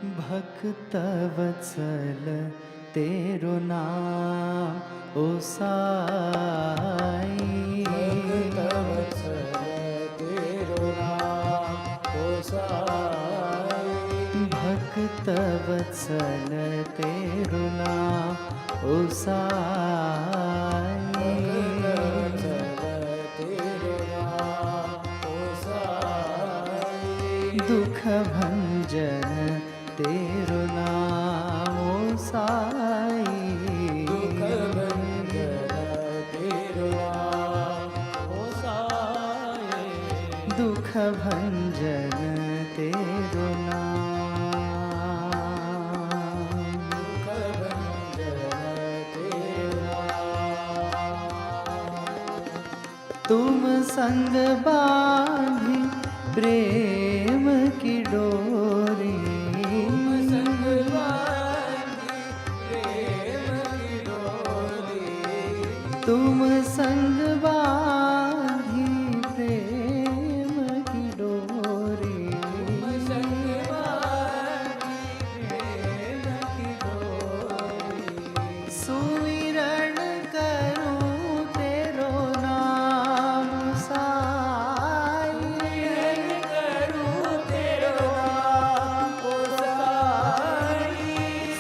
भक्त वत्सल तेरो नाम ओ साई, भक्त वत्सल तेरो नाम ओ साई, भक्त वत्सल तेरो नाम ओ साई, दुख भंजन तेरो नाम ओ साई, दुख भंजन तेरो नाम ओ साई, दुख भंजन तेरो नाम, दुख भंजन तेरो नाम। तुम संग बांधी प्रेम की डोरी, संग बांधी प्रेम की डोरी, तुम संग बांधी प्रेम की डोरी, संग बांधी प्रेम की डोरी, सुमिरन करूं तेरो नाम साई, करूं तेरो नाम ओ साई,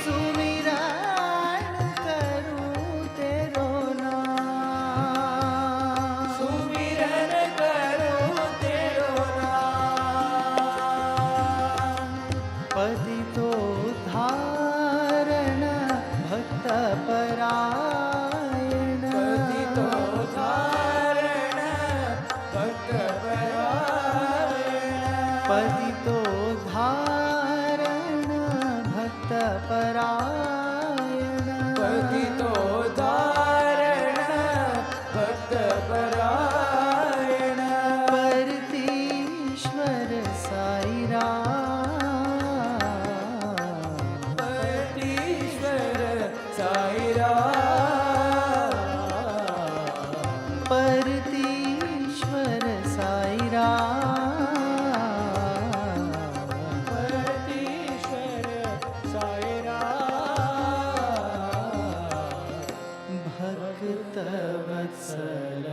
सुमिरन करूं तेरो नाम, सुमिरन करूं तेरो नाम। पतितो धारण भक्त परायण, पतितो धारण भक्त परायण, पतितो धारण भक्त परायण, पतितो धारण भक्त परायण, परतीश्वर साई राम, परतीश्वर साई राम, परतीश्वर साई राम, परतीश्वर साई राम, भक्त वत्सल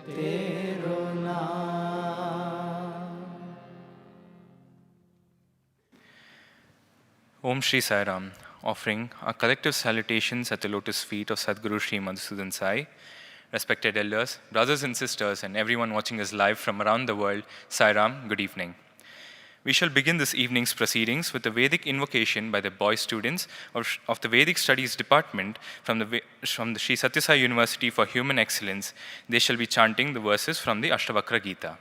तेरो नाम। Om Shri Sai Ram, offering our collective salutations at the lotus feet of Sadguru Shri Madhusudan Sai. Respected elders, brothers and sisters, and everyone watching us live from around the world, Sai Ram, good evening. We shall begin this evening's proceedings with a Vedic invocation by the boy students of the Vedic Studies Department from the Sri Sathya Sai University for Human Excellence. They shall be chanting the verses from the Ashtavakra Gita.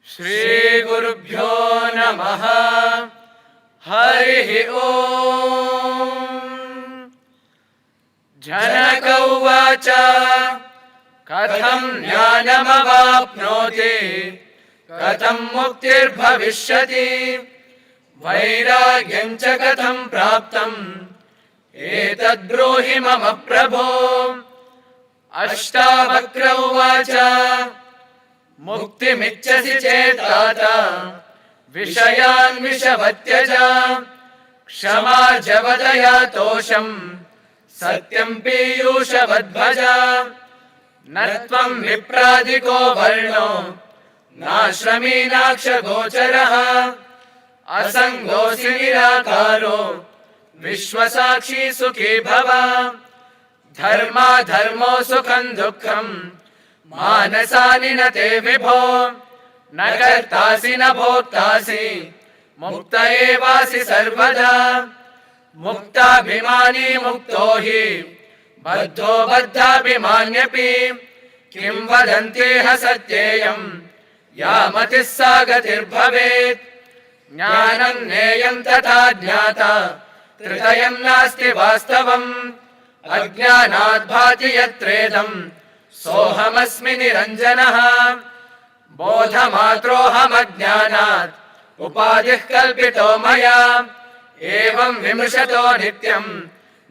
Shri गुरुभ्यो नमः। हरि ओम। जनक उवाच कथं ज्ञानमवाप्नोति कथं मुक्तिर्भविष्यति वैराग्यं च कथं प्राप्तम् एतद्ब्रूहि मम प्रभो। अष्टावक्र उवाच मुक्तिमिच्छसि चेत् विषयान् विषवत्यज क्षमा जवदया तोषं सत्यं पीयूषवद्भज न त्वं विप्रादिको वर्णो नाश्रमी नाक्षगोचरः असङ्गोऽसि निराकारो विश्वसाक्षी सुखी भव धर्माधर्मो सुखं दुःखं मानसानि न ते विभो न कर्तासि न भोक्तासि मुक्त एवासि सर्वदा मुक्ताभिमानी मुक्तो हि बद्धो बद्धाभिमान्यपि किं वदन्त्येह सत्येयं यामतिः सा गतिर्भवेत् ज्ञानं ज्ञेयं तथा ज्ञाता त्रितयं नास्ति वास्तवम् अज्ञानात् भाति यत्रेदम् सोऽहमस्मि निरञ्जनः बोधमात्रोऽहमज्ञानात् उपाधिः कल्पितो मया एवं विमृशतो नित्यम्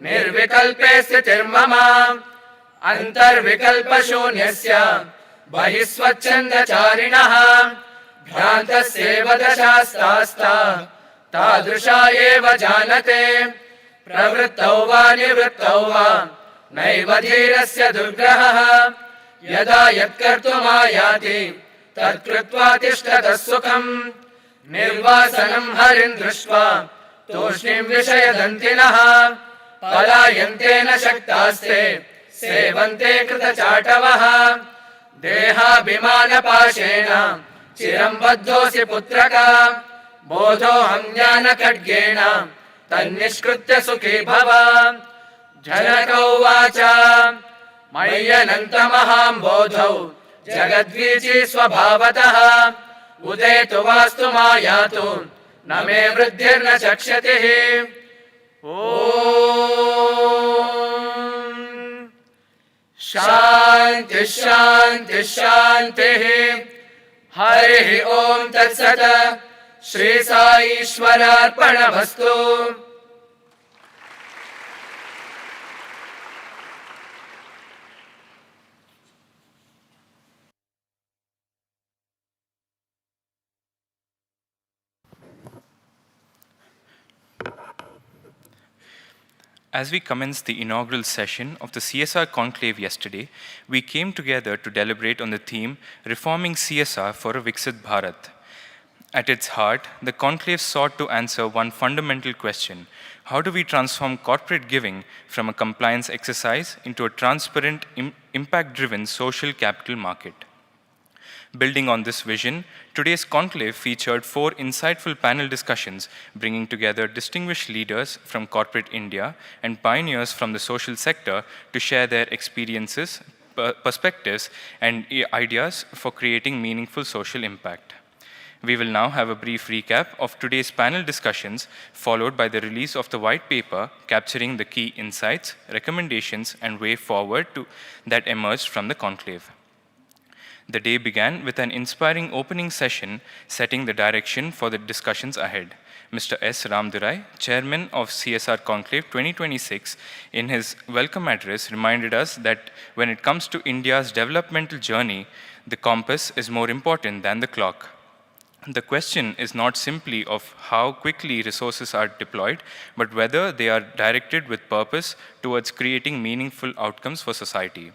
निर्विकल्पे स्थितिर्मम अन्तर्विकल्पशून्यस्य बहिः स्वच्छन्दचारिणः भ्रान्तस्येव दशास्तास्ता तादृशा एव जानते प्रवृत्तौ वा निवृत्तौ वा नैव धीरस्य दुर्ग्रहः यदा यत्कर्तुमायाति तत्कृत्वा तिष्ठतः सुखम् निर्वासनम् हरिम् दृष्ट्वा तूष्णीम् विषयदन्तिनः पलायन्ते न शक्तास्ते सेवन्ते कृतचाटवः देहाभिमानपाशेन चिरम् बद्धोऽसि पुत्रक बोधोऽहम् ज्ञानखड्गेन तन्निष्कृत्य सुखी भव जनक उवाच मय्यनन्तमहाम्बोधौ जगद्वीची स्वभावतः उदेतु वास्तु मायातु न मे वृद्धिर्न चक्ष्यतिः ॐ शान्तिः शान्तिः शान्तिः हरिः ॐ तत्सत् Shri साईश्वरार्पणमस्तु। As we commenced the inaugural session of the CSR conclave yesterday, we came together to deliberate on the theme Reforming CSR for a Viksit Bharat. At its heart, the conclave sought to answer one fundamental question: how do we transform corporate giving from a compliance exercise into a transparent, impact-driven social capital market? Building on this vision, today's conclave featured 4 insightful panel discussions bringing together distinguished leaders from corporate India and pioneers from the social sector to share their experiences, perspectives, and ideas for creating meaningful social impact. We will now have a brief recap of today's panel discussions, followed by the release of the white paper capturing the key insights, recommendations, and way forward that emerged from the conclave. The day began with an inspiring opening session setting the direction for the discussions ahead. Mr. S. Ramdurai, Chairman of CSR Conclave 2026, in his welcome address reminded us that when it comes to India's developmental journey, the compass is more important than the clock. The question is not simply of how quickly resources are deployed, but whether they are directed with purpose towards creating meaningful outcomes for society.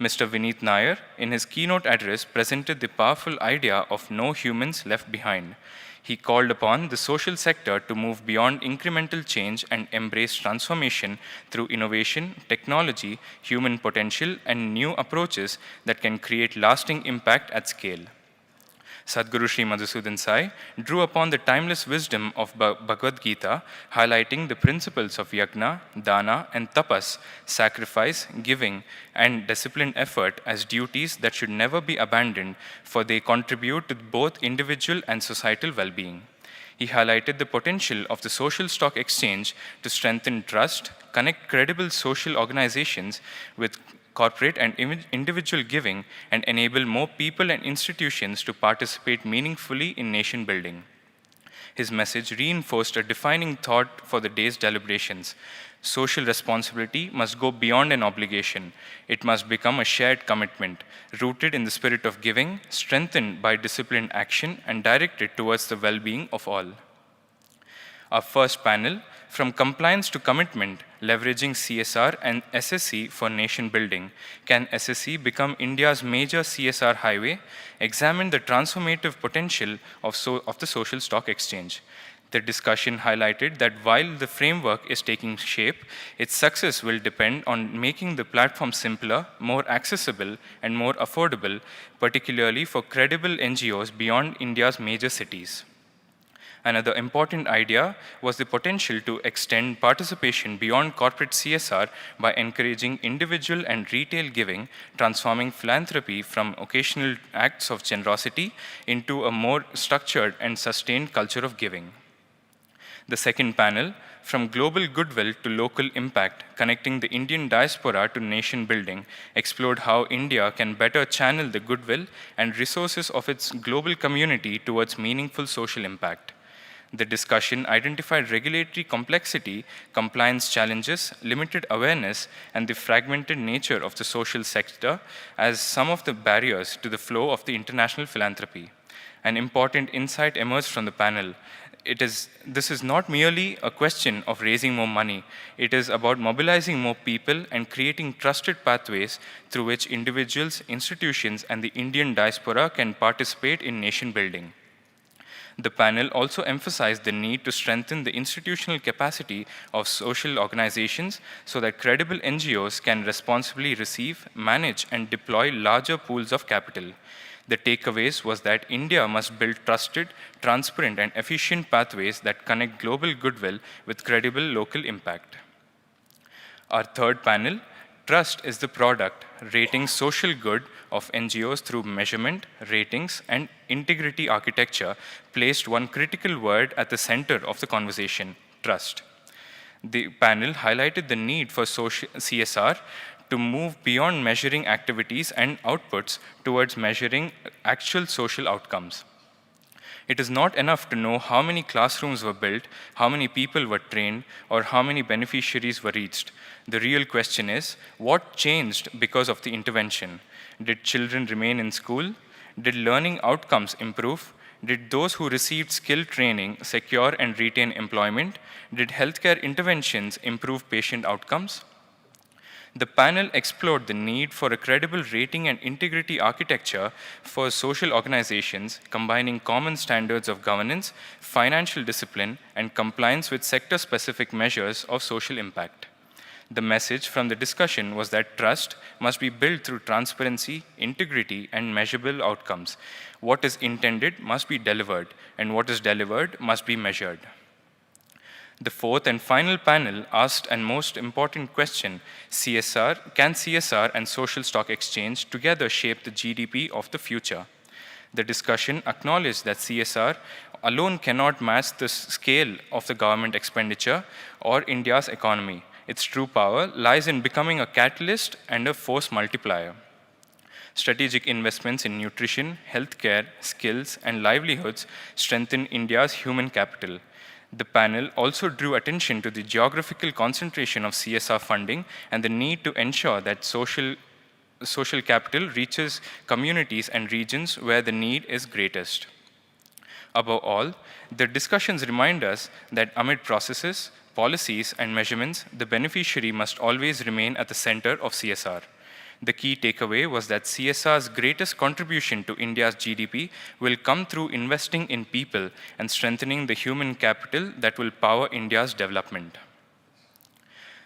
Mr. Vineet Nair, in his keynote address, presented the powerful idea of no humans left behind. He called upon the social sector to move beyond incremental change and embrace transformation through innovation, technology, human potential, and new approaches that can create lasting impact at scale. Sadguru Sri Madhusudan Sai drew upon the timeless wisdom of Bhagavad Gita, highlighting the principles of yajna, dana, and tapas, sacrifice, giving, and disciplined effort as duties that should never be abandoned, for they contribute to both individual and societal well-being. He highlighted the potential of the social stock exchange to strengthen trust, connect credible social organizations with corporate and individual giving, and enable more people and institutions to participate meaningfully in nation building. His message reinforced a defining thought for the day's deliberations. Social responsibility must go beyond an obligation. It must become a shared commitment, rooted in the spirit of giving, strengthened by disciplined action, and directed towards the well-being of all. Our first panel, From Compliance to Commitment, Leveraging CSR and SSC for Nation Building, Can SSC Become India's Major CSR Highway? Examined the transformative potential of the social stock exchange. The discussion highlighted that while the framework is taking shape, its success will depend on making the platform simpler, more accessible, and more affordable, particularly for credible NGOs beyond India's major cities. Another important idea was the potential to extend participation beyond corporate CSR by encouraging individual and retail giving, transforming philanthropy from occasional acts of generosity into a more structured and sustained culture of giving. The second panel, From Global Goodwill to Local Impact, Connecting the Indian Diaspora to Nation Building, explored how India can better channel the goodwill and resources of its global community towards meaningful social impact. The discussion identified regulatory complexity, compliance challenges, limited awareness, and the fragmented nature of the social sector as some of the barriers to the flow of the international philanthropy. An important insight emerged from the panel. This is not merely a question of raising more money. It is about mobilizing more people and creating trusted pathways through which individuals, institutions, and the Indian diaspora can participate in nation building. The panel also emphasized the need to strengthen the institutional capacity of social organizations so that credible NGOs can responsibly receive, manage, and deploy larger pools of capital. The takeaways was that India must build trusted, transparent, and efficient pathways that connect global goodwill with credible local impact. Our third panel, Trust is the Product, Rating Social Good of NGOs through Measurement, Ratings, and Integrity Architecture, placed one critical word at the center of the conversation, trust. The panel highlighted the need for CSR to move beyond measuring activities and outputs towards measuring actual social outcomes. It is not enough to know how many classrooms were built, how many people were trained, or how many beneficiaries were reached. The real question is, what changed because of the intervention? Did children remain in school? Did learning outcomes improve? Did those who received skill training secure and retain employment? Did healthcare interventions improve patient outcomes? The panel explored the need for a credible rating and integrity architecture for social organizations, combining common standards of governance, financial discipline, and compliance with sector-specific measures of social impact. The message from the discussion was that trust must be built through transparency, integrity, and measurable outcomes. What is intended must be delivered, and what is delivered must be measured. The fourth and final panel asked a most important question, can CSR and social stock exchange together shape the GDP of the future? The discussion acknowledged that CSR alone cannot match the scale of the government expenditure or India's economy. Its true power lies in becoming a catalyst and a force multiplier. Strategic investments in nutrition, healthcare, skills, and livelihoods strengthen India's human capital. The panel also drew attention to the geographical concentration of CSR funding and the need to ensure that social capital reaches communities and regions where the need is greatest. Above all, the discussions remind us that amid processes, policies, and measurements, the beneficiary must always remain at the center of CSR. The key takeaway was that CSR's greatest contribution to India's GDP will come through investing in people and strengthening the human capital that will power India's development.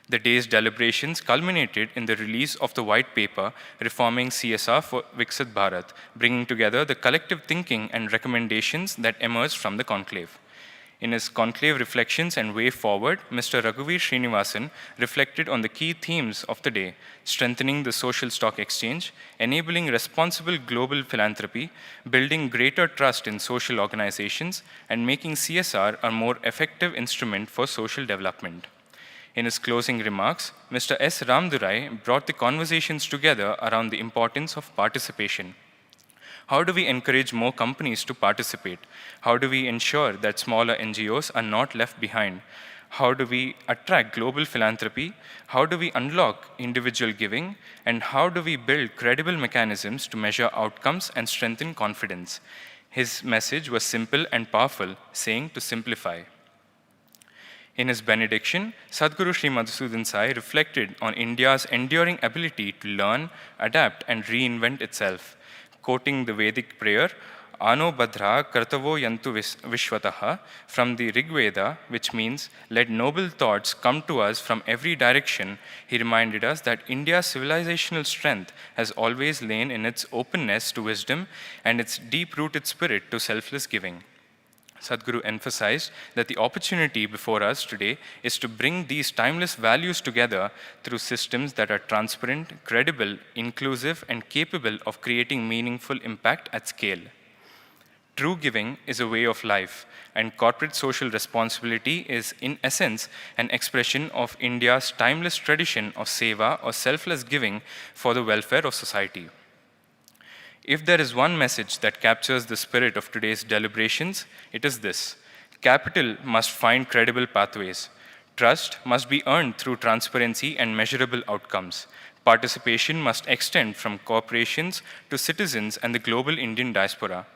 The day's deliberations culminated in the release of the white paper, Reforming CSR for Viksit Bharat, bringing together the collective thinking and recommendations that emerged from the conclave. In his conclave reflections and way forward, Mr. Raghuveer Srinivasan reflected on the key themes of the day: strengthening the social stock exchange, enabling responsible global philanthropy, building greater trust in social organizations, and making CSR a more effective instrument for social development. In his closing remarks, Mr. S. Ramdurai brought the conversations together around the importance of participation. How do we encourage more companies to participate? How do we ensure that smaller NGOs are not left behind? How do we attract global philanthropy? How do we unlock individual giving? And how do we build credible mechanisms to measure outcomes and strengthen confidence? His message was simple and powerful, saying to simplify. In his benediction, Sadguru Sri Madhusudan Sai reflected on India's enduring ability to learn, adapt, and reinvent itself. Quoting the Vedic prayer, Ano Badra Kartavo Yantu Vishwataha, from the Rig Veda, which means, let noble thoughts come to us from every direction, he reminded us that India's civilizational strength has always lain in its openness to wisdom and its deep-rooted spirit to selfless giving. Sadhguru emphasized that the opportunity before us today is to bring these timeless values together through systems that are transparent, credible, inclusive, and capable of creating meaningful impact at scale. True giving is a way of life, and corporate social responsibility is, in essence, an expression of India's timeless tradition of seva or selfless giving for the welfare of society. If there is one message that captures the spirit of today's deliberations, it is this: capital must find credible pathways. Trust must be earned through transparency and measurable outcomes. Participation must extend from corporations to citizens and the global Indian diaspora.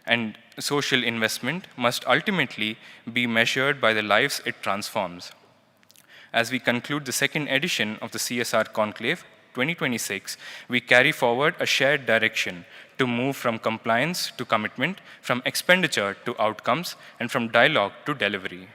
And social investment must ultimately be measured by the lives it transforms. As we conclude the second edition of the CSR Conclave 2026, we carry forward a shared direction to move from compliance to commitment, from expenditure to outcomes, and from dialogue to delivery.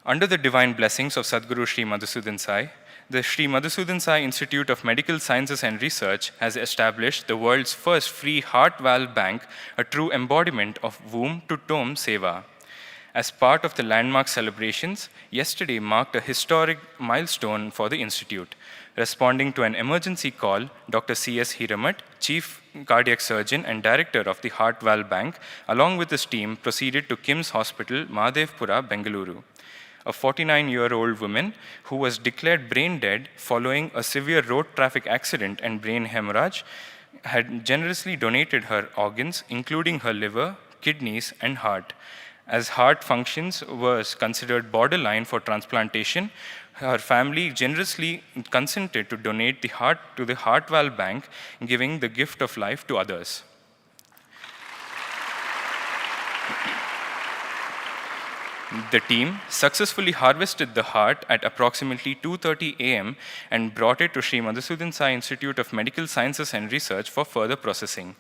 Under the divine blessings of Sadguru Sri Madhusudan Sai, the Sri Madhusudan Sai Institute of Medical Sciences and Research has established the world's first free heart valve bank, a true embodiment of womb-to-tomb seva. As part of the landmark celebrations, yesterday marked a historic milestone for the Institute. Responding to an emergency call, Dr. C.S. Hiramat, Chief Cardiac Surgeon and Director of the Heart Valve Bank, along with his team, proceeded to KIMS Hospital, Mahadevpura, Bengaluru. A 49-year-old woman who was declared brain dead following a severe road traffic accident and brain hemorrhage had generously donated her organs, including her liver, kidneys, and heart. As heart functions was considered borderline for transplantation, her family generously consented to donate the heart to the Heart Valve Bank, giving the gift of life to others. The team successfully harvested the heart at approximately 2:30 a.m. and brought it to Sri Madhusudan Sai Institute of Medical Sciences and Research for further processing.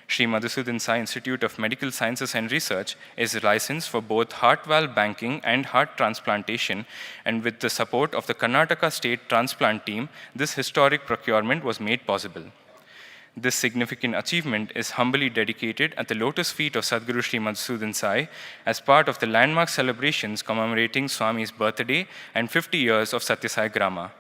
Sri Madhusudan Sai Institute of Medical Sciences and Research is licensed for both heart valve banking and heart transplantation, and with the support of the Karnataka State Transplant Team, this historic procurement was made possible. This significant achievement is humbly dedicated at the lotus feet of Sadguru Sri Madhusudan Sai as part of the landmark celebrations commemorating Swami's birthday and 50 years of Sathya Sai Grama.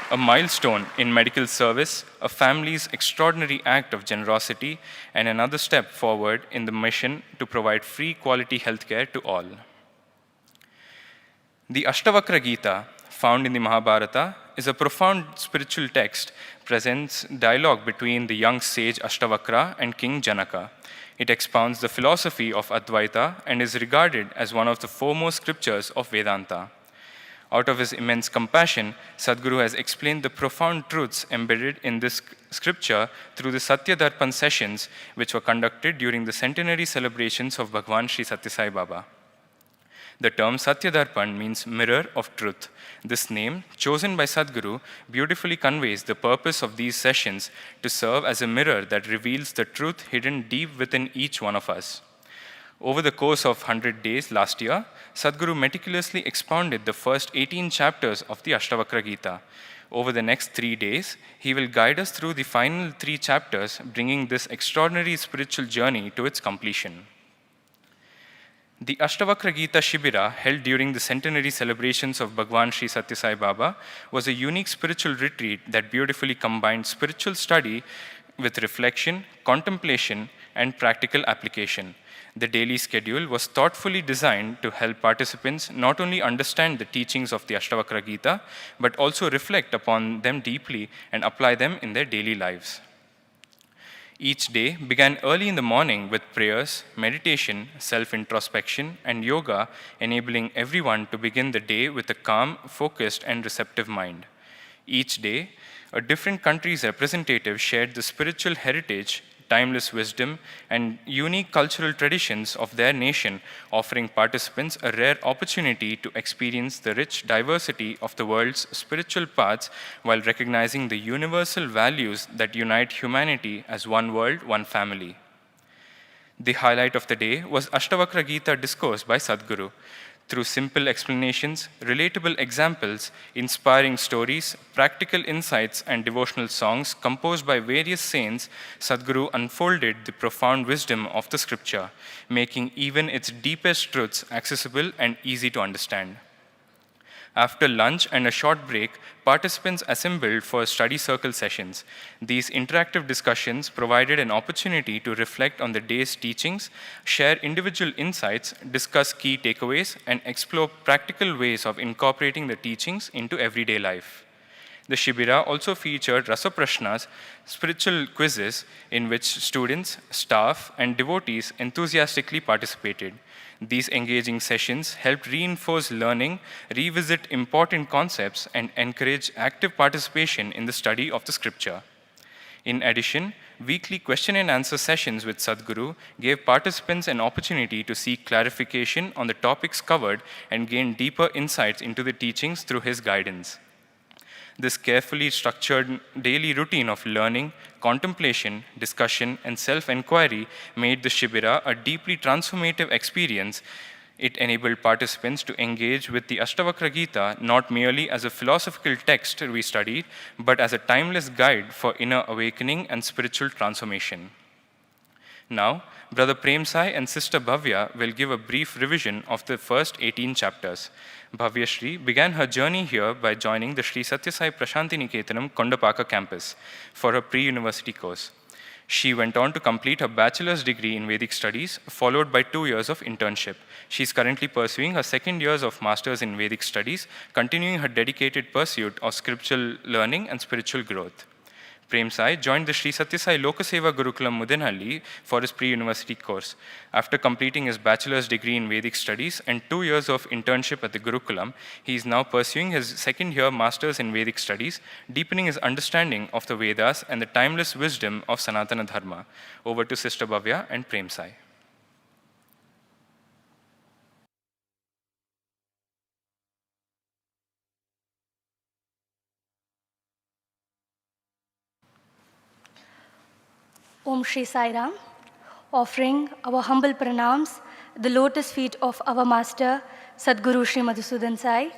A milestone in medical service, a family's extraordinary act of generosity, and another step forward in the mission to provide free quality healthcare to all. The Ashtavakra Gita, found in the Mahabharata, is a profound spiritual text, presents dialogue between the young sage Ashtavakra and King Janaka. It expounds the philosophy of Advaita and is regarded as one of the foremost scriptures of Vedanta. Out of his immense compassion, Sadguru has explained the profound truths embedded in this scripture through the Satya Darpan sessions, which were conducted during the centenary celebrations of Bhagwan Sri Sathya Sai Baba. The term Satya Darpan means mirror of truth. This name, chosen by Sadguru, beautifully conveys the purpose of these sessions to serve as a mirror that reveals the truth hidden deep within each one of us. Over the course of 100 days last year, Sadguru meticulously expounded the first 18 chapters of the Ashtavakra Gita. Over the next 3 days, he will guide us through the final 3 chapters, bringing this extraordinary spiritual journey to its completion. The Ashtavakra Gita Shibira, held during the centenary celebrations of Bhagwan Sri Sathya Sai Baba, was a unique spiritual retreat that beautifully combined spiritual study with reflection, contemplation, and practical application. The daily schedule was thoughtfully designed to help participants not only understand the teachings of the Ashtavakra Gita, but also reflect upon them deeply and apply them in their daily lives. Each day began early in the morning with prayers, meditation, self-introspection, and yoga, enabling everyone to begin the day with a calm, focused, and receptive mind. Each day, a different country's representative shared the spiritual heritage, timeless wisdom, and unique cultural traditions of their nation, offering participants a rare opportunity to experience the rich diversity of the world's spiritual paths while recognizing the universal values that unite humanity as one world, one family. The highlight of the day was Ashtavakra Gita discourse by Sadguru. Through simple explanations, relatable examples, inspiring stories, practical insights, and devotional songs composed by various saints, Sadguru unfolded the profound wisdom of the scripture, making even its deepest truths accessible and easy to understand. After lunch and a short break, participants assembled for study circle sessions. These interactive discussions provided an opportunity to reflect on the day's teachings, share individual insights, discuss key takeaways, and explore practical ways of incorporating the teachings into everyday life. The Shibira also featured Rasaprashnas, spiritual quizzes in which students, staff, and devotees enthusiastically participated. These engaging sessions helped reinforce learning, revisit important concepts, and encourage active participation in the study of the scripture. In addition, weekly question and answer sessions with Sadguru gave participants an opportunity to seek clarification on the topics covered and gain deeper insights into the teachings through his guidance. This carefully structured daily routine of learning, contemplation, discussion, and self-inquiry made the Shibira a deeply transformative experience. It enabled participants to engage with the Ashtavakra Gita not merely as a philosophical text we studied, but as a timeless guide for inner awakening and spiritual transformation. Now, Brother Prem Sai and Sister Bhavya will give a brief revision of the first 18 chapters. Bhavya Shri began her journey here by joining the Sri Sathya Sai Prashanti Niketanam Kondapaka campus for her pre-university course. She went on to complete her bachelor's degree in Vedic studies, followed by 2 years of internship. She is currently pursuing her second years of master's in Vedic studies, continuing her dedicated pursuit of scriptural learning and spiritual growth. Prem Sai joined the Sri Sathya Sai Lokaseva Gurukulam Muddenahalli for his pre-university course. After completing his bachelor's degree in Vedic studies and 2 years of internship at the Gurukulam, he is now pursuing his second year master's in Vedic studies, deepening his understanding of the Vedas and the timeless wisdom of Sanatana Dharma. Over to Sister Bhavya and Prem Sai. Om Shri Sai Ram, offering our humble pranams at the lotus feet of our Master, Sadguru Shri Madhusudan Sai,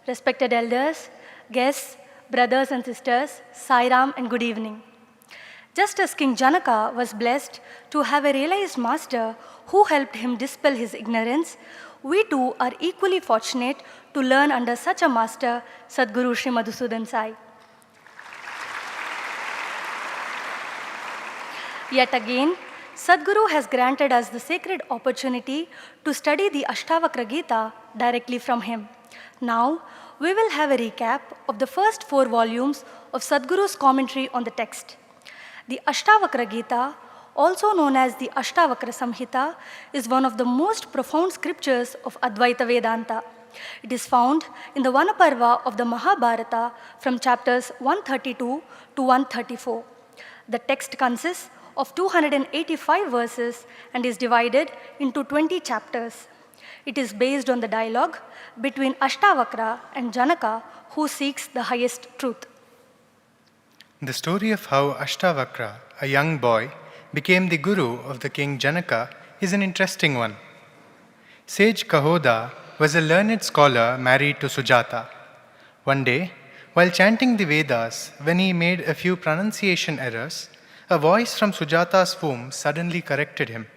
respected elders, guests, brothers and sisters, Sai Ram and good evening. Just as King Janaka was blessed to have a realized master who helped him dispel his ignorance, we too are equally fortunate to learn under such a master, Sadguru Shri Madhusudan Sai. Yet again, Sadguru has granted us the sacred opportunity to study the Ashtavakra Gita directly from him. Now, we will have a recap of the first 4 volumes of Sadguru's commentary on the text. The Ashtavakra Gita, also known as the Ashtavakra Samhita, is one of the most profound scriptures of Advaita Vedanta. It is found in the Vanaparva of the Mahabharata from chapters 132 to 134. The text consists of 285 verses and is divided into 20 chapters. It is based on the dialogue between Ashtavakra and Janaka, who seeks the highest truth. The story of how Ashtavakra, a young boy, became the guru of the king Janaka is an interesting one. Sage Kahoda was a learned scholar married to Sujata. One day, while chanting the Vedas, when he made a few pronunciation errors, a voice from Sujata's womb suddenly corrected him.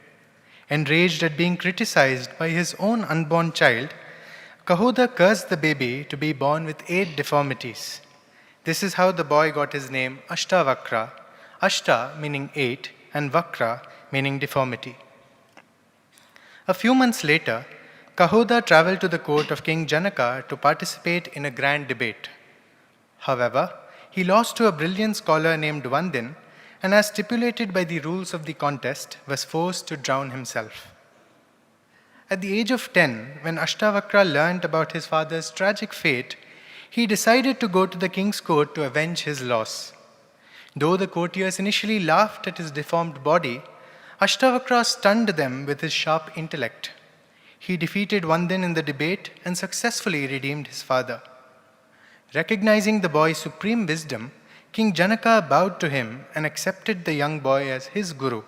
Enraged at being criticized by his own unborn child, Kahoda cursed the baby to be born with 8 deformities. This is how the boy got his name Ashtavakra, Ashta meaning 8 and Vakra meaning deformity. A few months later, Kahoda traveled to the court of King Janaka to participate in a grand debate. However, he lost to a brilliant scholar named Vandin, and as stipulated by the rules of the contest, was forced to drown himself. At the age of 10, when Ashtavakra learned about his father's tragic fate, he decided to go to the king's court to avenge his loss. Though the courtiers initially laughed at his deformed body, Ashtavakra stunned them with his sharp intellect. He defeated Vandin in the debate and successfully redeemed his father. Recognizing the boy's supreme wisdom, King Janaka bowed to him and accepted the young boy as his guru.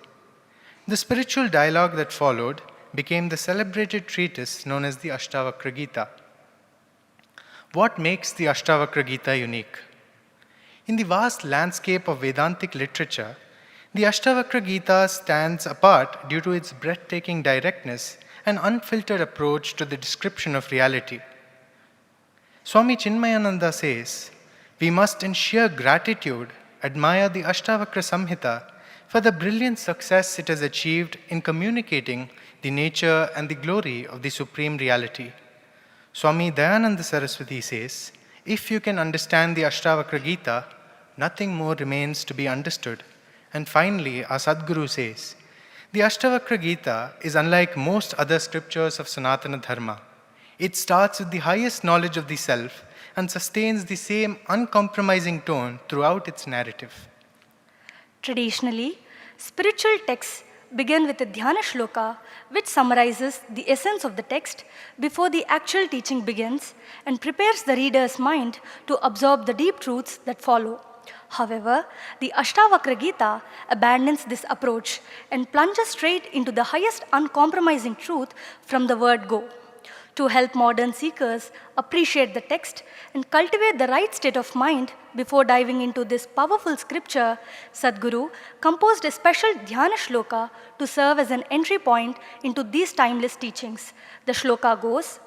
The spiritual dialogue that followed became the celebrated treatise known as the Ashtavakra Gita. What makes the Ashtavakra Gita unique? In the vast landscape of Vedantic literature, the Ashtavakra Gita stands apart due to its breathtaking directness and unfiltered approach to the description of reality. Swami Chinmayananda says, we must in sheer gratitude admire the Ashtavakra Samhita for the brilliant success it has achieved in communicating the nature and the glory of the Supreme Reality. Swami Dayananda Saraswati says, if you can understand the Ashtavakra Gita, nothing more remains to be understood. And finally, our Sadguru says, the Ashtavakra Gita is unlike most other scriptures of Sanatana Dharma. It starts with the highest knowledge of the self and sustains the same uncompromising tone throughout its narrative. Traditionally, spiritual texts begin with a dhyana shloka, which summarizes the essence of the text before the actual teaching begins and prepares the reader's mind to absorb the deep truths that follow. However, the Ashtavakra Gita abandons this approach and plunges straight into the highest uncompromising truth from the word go. To help modern seekers appreciate the text and cultivate the right state of mind before diving into this powerful scripture, Sadguru composed a special dhyana shloka to serve as an entry point into these timeless teachings. The shloka goes,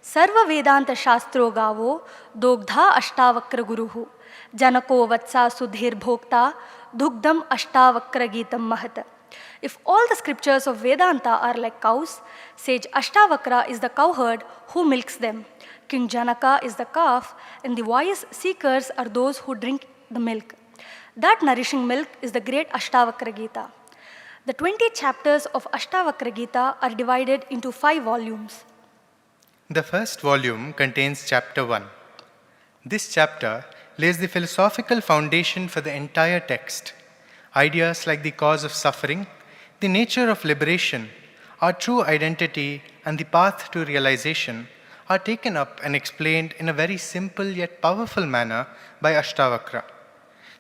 Sarva Vedanta Shastro Gavo Dogdha Ashtavakra Guruhu Janako Vatsa Sudhir Bhokta Dugdam Ashtavakra Gitam Mahata. If all the scriptures of Vedanta are like cows, sage Ashtavakra is the cowherd who milks them. King Janaka is the calf, and the wise seekers are those who drink the milk. That nourishing milk is the great Ashtavakra Gita. The 20 chapters of Ashtavakra Gita are divided into 5 volumes. The first volume contains chapter 1. This chapter lays the philosophical foundation for the entire text. Ideas like the cause of suffering, the nature of liberation, our true identity, and the path to realization are taken up and explained in a very simple yet powerful manner by Ashtavakra.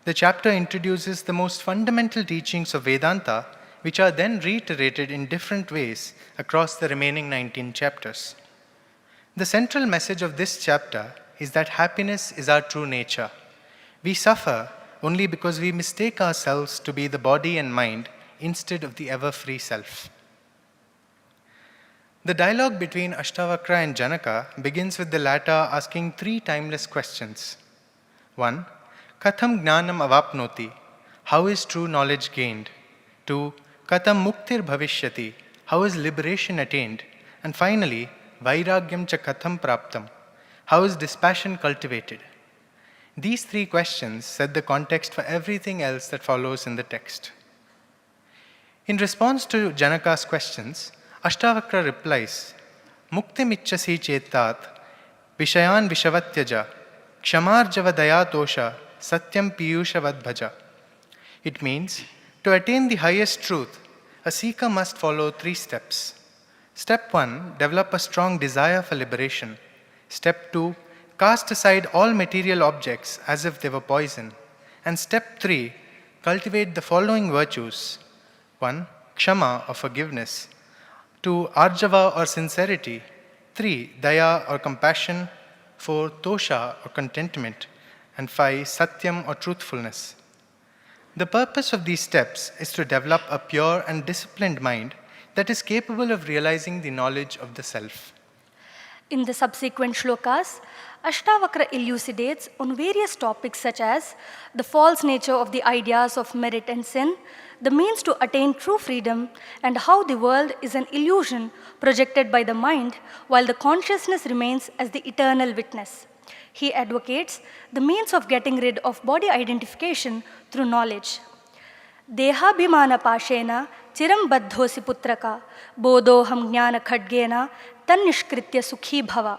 The chapter introduces the most fundamental teachings of Vedanta, which are then reiterated in different ways across the remaining 19 chapters. The central message of this chapter is that happiness is our true nature. We suffer only because we mistake ourselves to be the body and mind instead of the ever-free self. The dialogue between Ashtavakra and Janaka begins with the latter asking 3 timeless questions. 1. Katham Gnanam Avapnoti? How is true knowledge gained? 2. Katham Muktir Bhavishyati? How is liberation attained? And finally, Vairagyam Cha Katham Praptam? How is dispassion cultivated? These 3 questions set the context for everything else that follows in the text. In response to Janaka's questions, Ashtavakra replies, Muktim ichchasi chetat, Vishayan Vishavatyaja, Kshamarjava Dayatosha, Satyam Piyushavad Bhaja. It means, to attain the highest truth, a seeker must follow 3 steps. Step 1, develop a strong desire for liberation. Step 2, cast aside all material objects as if they were poison. And step 3, cultivate the following virtues. 1. Kshama or forgiveness. 2. Arjava or sincerity. 3. Daya or compassion. 4. Tosha or contentment. And 5. Satyam or truthfulness. The purpose of these steps is to develop a pure and disciplined mind that is capable of realizing the knowledge of the self. In the subsequent shlokas, Ashtavakra elucidates on various topics such as the false nature of the ideas of merit and sin, the means to attain true freedom, and how the world is an illusion projected by the mind while the consciousness remains as the eternal witness. He advocates the means of getting rid of body identification through knowledge. Dehabhimana pashena chiram baddhosi putraka bodhoham jnana khadgena tannishkritya sukhi bhava.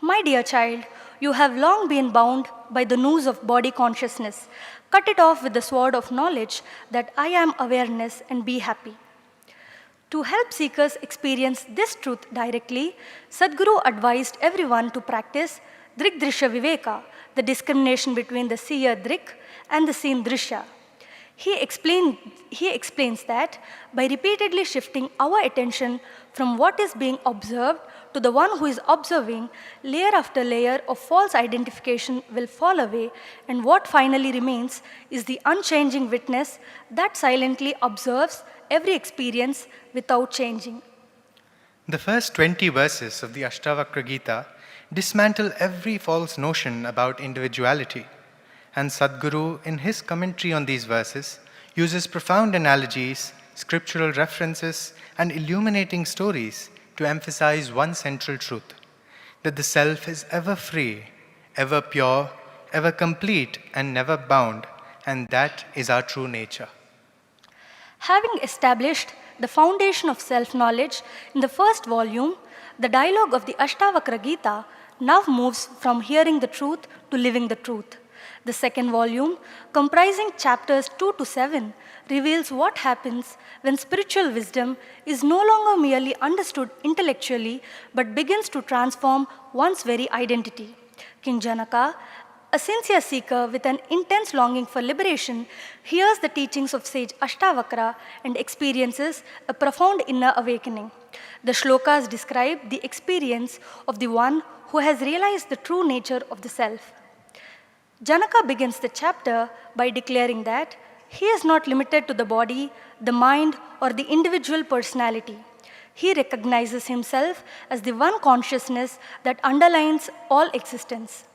My dear child, you have long been bound by the noose of body consciousness. Cut it off with the sword of knowledge that I am awareness and be happy. To help seekers experience this truth directly, Sadguru advised everyone to practice Drikdrishya Viveka, the discrimination between the seer Drik and the seen Drishya. He explains that by repeatedly shifting our attention from what is being observed to the one who is observing, layer after layer of false identification will fall away, and what finally remains is the unchanging witness that silently observes every experience without changing. The first 20 verses of the Ashtavakra Gita dismantle every false notion about individuality. And Sadguru, in his commentary on these verses, uses profound analogies, scriptural references, and illuminating stories to emphasize one central truth, that the self is ever free, ever pure, ever complete, and never bound, and that is our true nature. Having established the foundation of self-knowledge in the first volume, the dialogue of the Ashtavakra Gita now moves from hearing the truth to living the truth. The second volume, comprising chapters 2 to 7, reveals what happens when spiritual wisdom is no longer merely understood intellectually but begins to transform one's very identity. King Janaka, a sincere seeker with an intense longing for liberation, hears the teachings of sage Ashtavakra and experiences a profound inner awakening. The shlokas describe the experience of the one who has realized the true nature of the self. Janaka begins the chapter by declaring that he is not limited to the body, the mind, or the individual personality. He recognizes himself as the one consciousness that underlines all existence.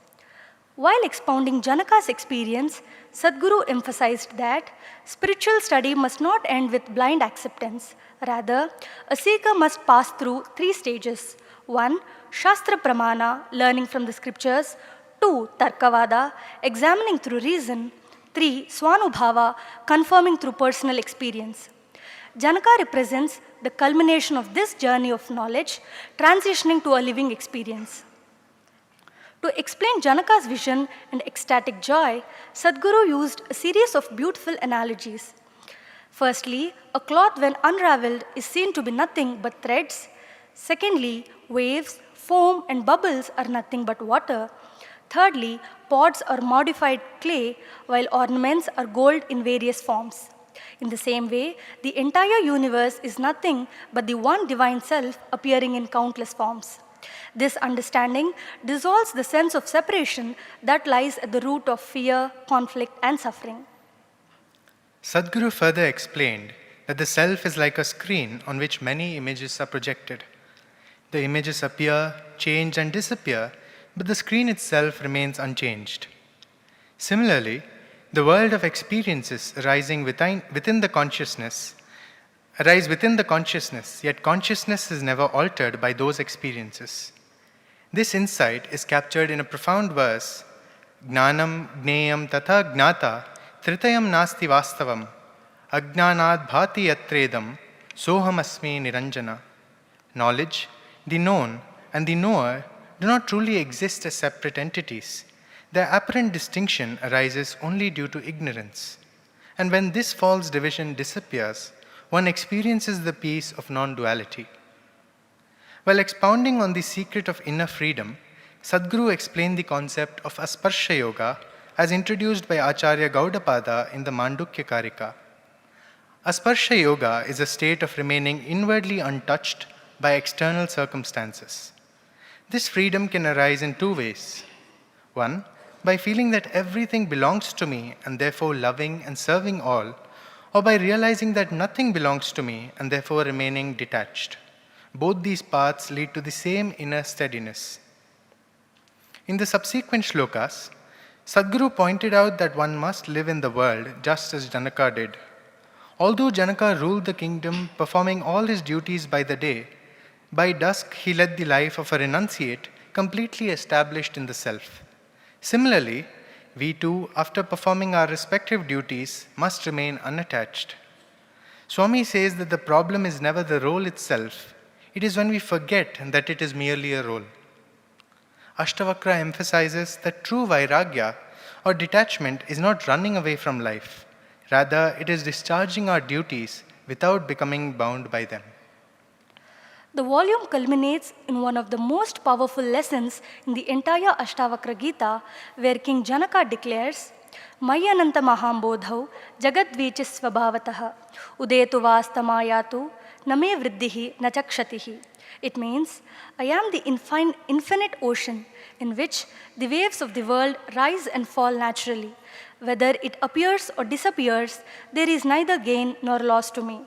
While expounding Janaka's experience, Sadguru emphasized that spiritual study must not end with blind acceptance. Rather, a seeker must pass through 3 stages. 1. Shastra Pramana, learning from the scriptures. 2. Tarkavada, examining through reason. 3. Swanubhava, confirming through personal experience. Janaka represents the culmination of this journey of knowledge, transitioning to a living experience. To explain Janaka's vision and ecstatic joy, Sadguru used a series of beautiful analogies. Firstly, a cloth when unraveled is seen to be nothing but threads. Secondly, waves, foam, and bubbles are nothing but water. Thirdly, pots are modified clay, while ornaments are gold in various forms. In the same way, the entire universe is nothing but the one divine self appearing in countless forms. This understanding dissolves the sense of separation that lies at the root of fear, conflict, and suffering. Sadguru further explained that the self is like a screen on which many images are projected. The images appear, change, and disappear, but the screen itself remains unchanged. Similarly, the world of experiences arise within the consciousness, yet consciousness is never altered by those experiences. This insight is captured in a profound verse, Gnanam Gneyam Tatha Gnata Tritayam Nasti Vastavam Ajnanad Bhati Yatredam Soham Asmi Niranjana. Knowledge, the known, and the knower do not truly exist as separate entities. Their apparent distinction arises only due to ignorance. And when this false division disappears, one experiences the peace of non-duality. While expounding on the secret of inner freedom, Sadguru explained the concept of Asparsha Yoga as introduced by Acharya Gaudapada in the Mandukya Karika. Asparsha Yoga is a state of remaining inwardly untouched by external circumstances. This freedom can arise in 2 ways. 1, by feeling that everything belongs to me and therefore loving and serving all, or by realizing that nothing belongs to me and therefore remaining detached. Both these paths lead to the same inner steadiness. In the subsequent shlokas, Sadguru pointed out that one must live in the world just as Janaka did. Although Janaka ruled the kingdom, performing all his duties by the day, by dusk he led the life of a renunciate, completely established in the self. Similarly, we too, after performing our respective duties, must remain unattached. Swami says that the problem is never the role itself, it is when we forget that it is merely a role. Ashtavakra emphasizes that true vairagya or detachment is not running away from life. Rather, it is discharging our duties without becoming bound by them. The volume culminates in one of the most powerful lessons in the entire Ashtavakra Gita, where King Janaka declares, Mayananta Mahambodhau Jagadvichis Svabhavataha Udetu Vastamayatu Name Vriddhihi Nachakshatihi. It means, I am the infinite ocean in which the waves of the world rise and fall naturally. Whether it appears or disappears, there is neither gain nor loss to me.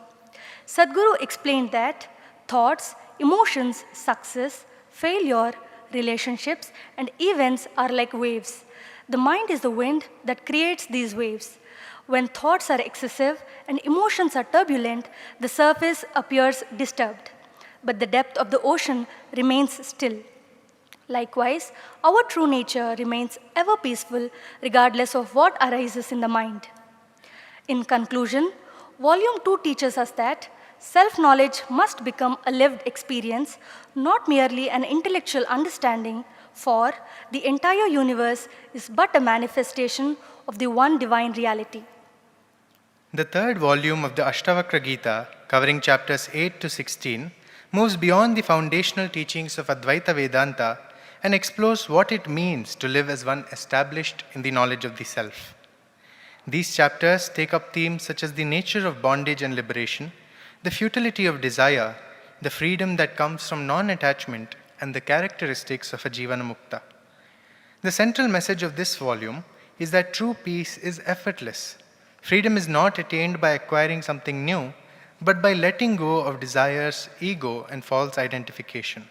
Sadguru explained that thoughts, emotions, success, failure, relationships, and events are like waves. The mind is the wind that creates these waves. When thoughts are excessive and emotions are turbulent, the surface appears disturbed, but the depth of the ocean remains still. Likewise, our true nature remains ever peaceful regardless of what arises in the mind. In conclusion, Volume 2 teaches us that self-knowledge must become a lived experience, not merely an intellectual understanding, for the entire universe is but a manifestation of the one divine reality. The third volume of the Ashtavakra Gita, covering chapters 8 to 16, moves beyond the foundational teachings of Advaita Vedanta and explores what it means to live as one established in the knowledge of the self. These chapters take up themes such as the nature of bondage and liberation, the futility of desire, the freedom that comes from non-attachment, and the characteristics of a Jivana Mukta. The central message of this volume is that true peace is effortless. Freedom is not attained by acquiring something new, but by letting go of desires, ego, and false identification.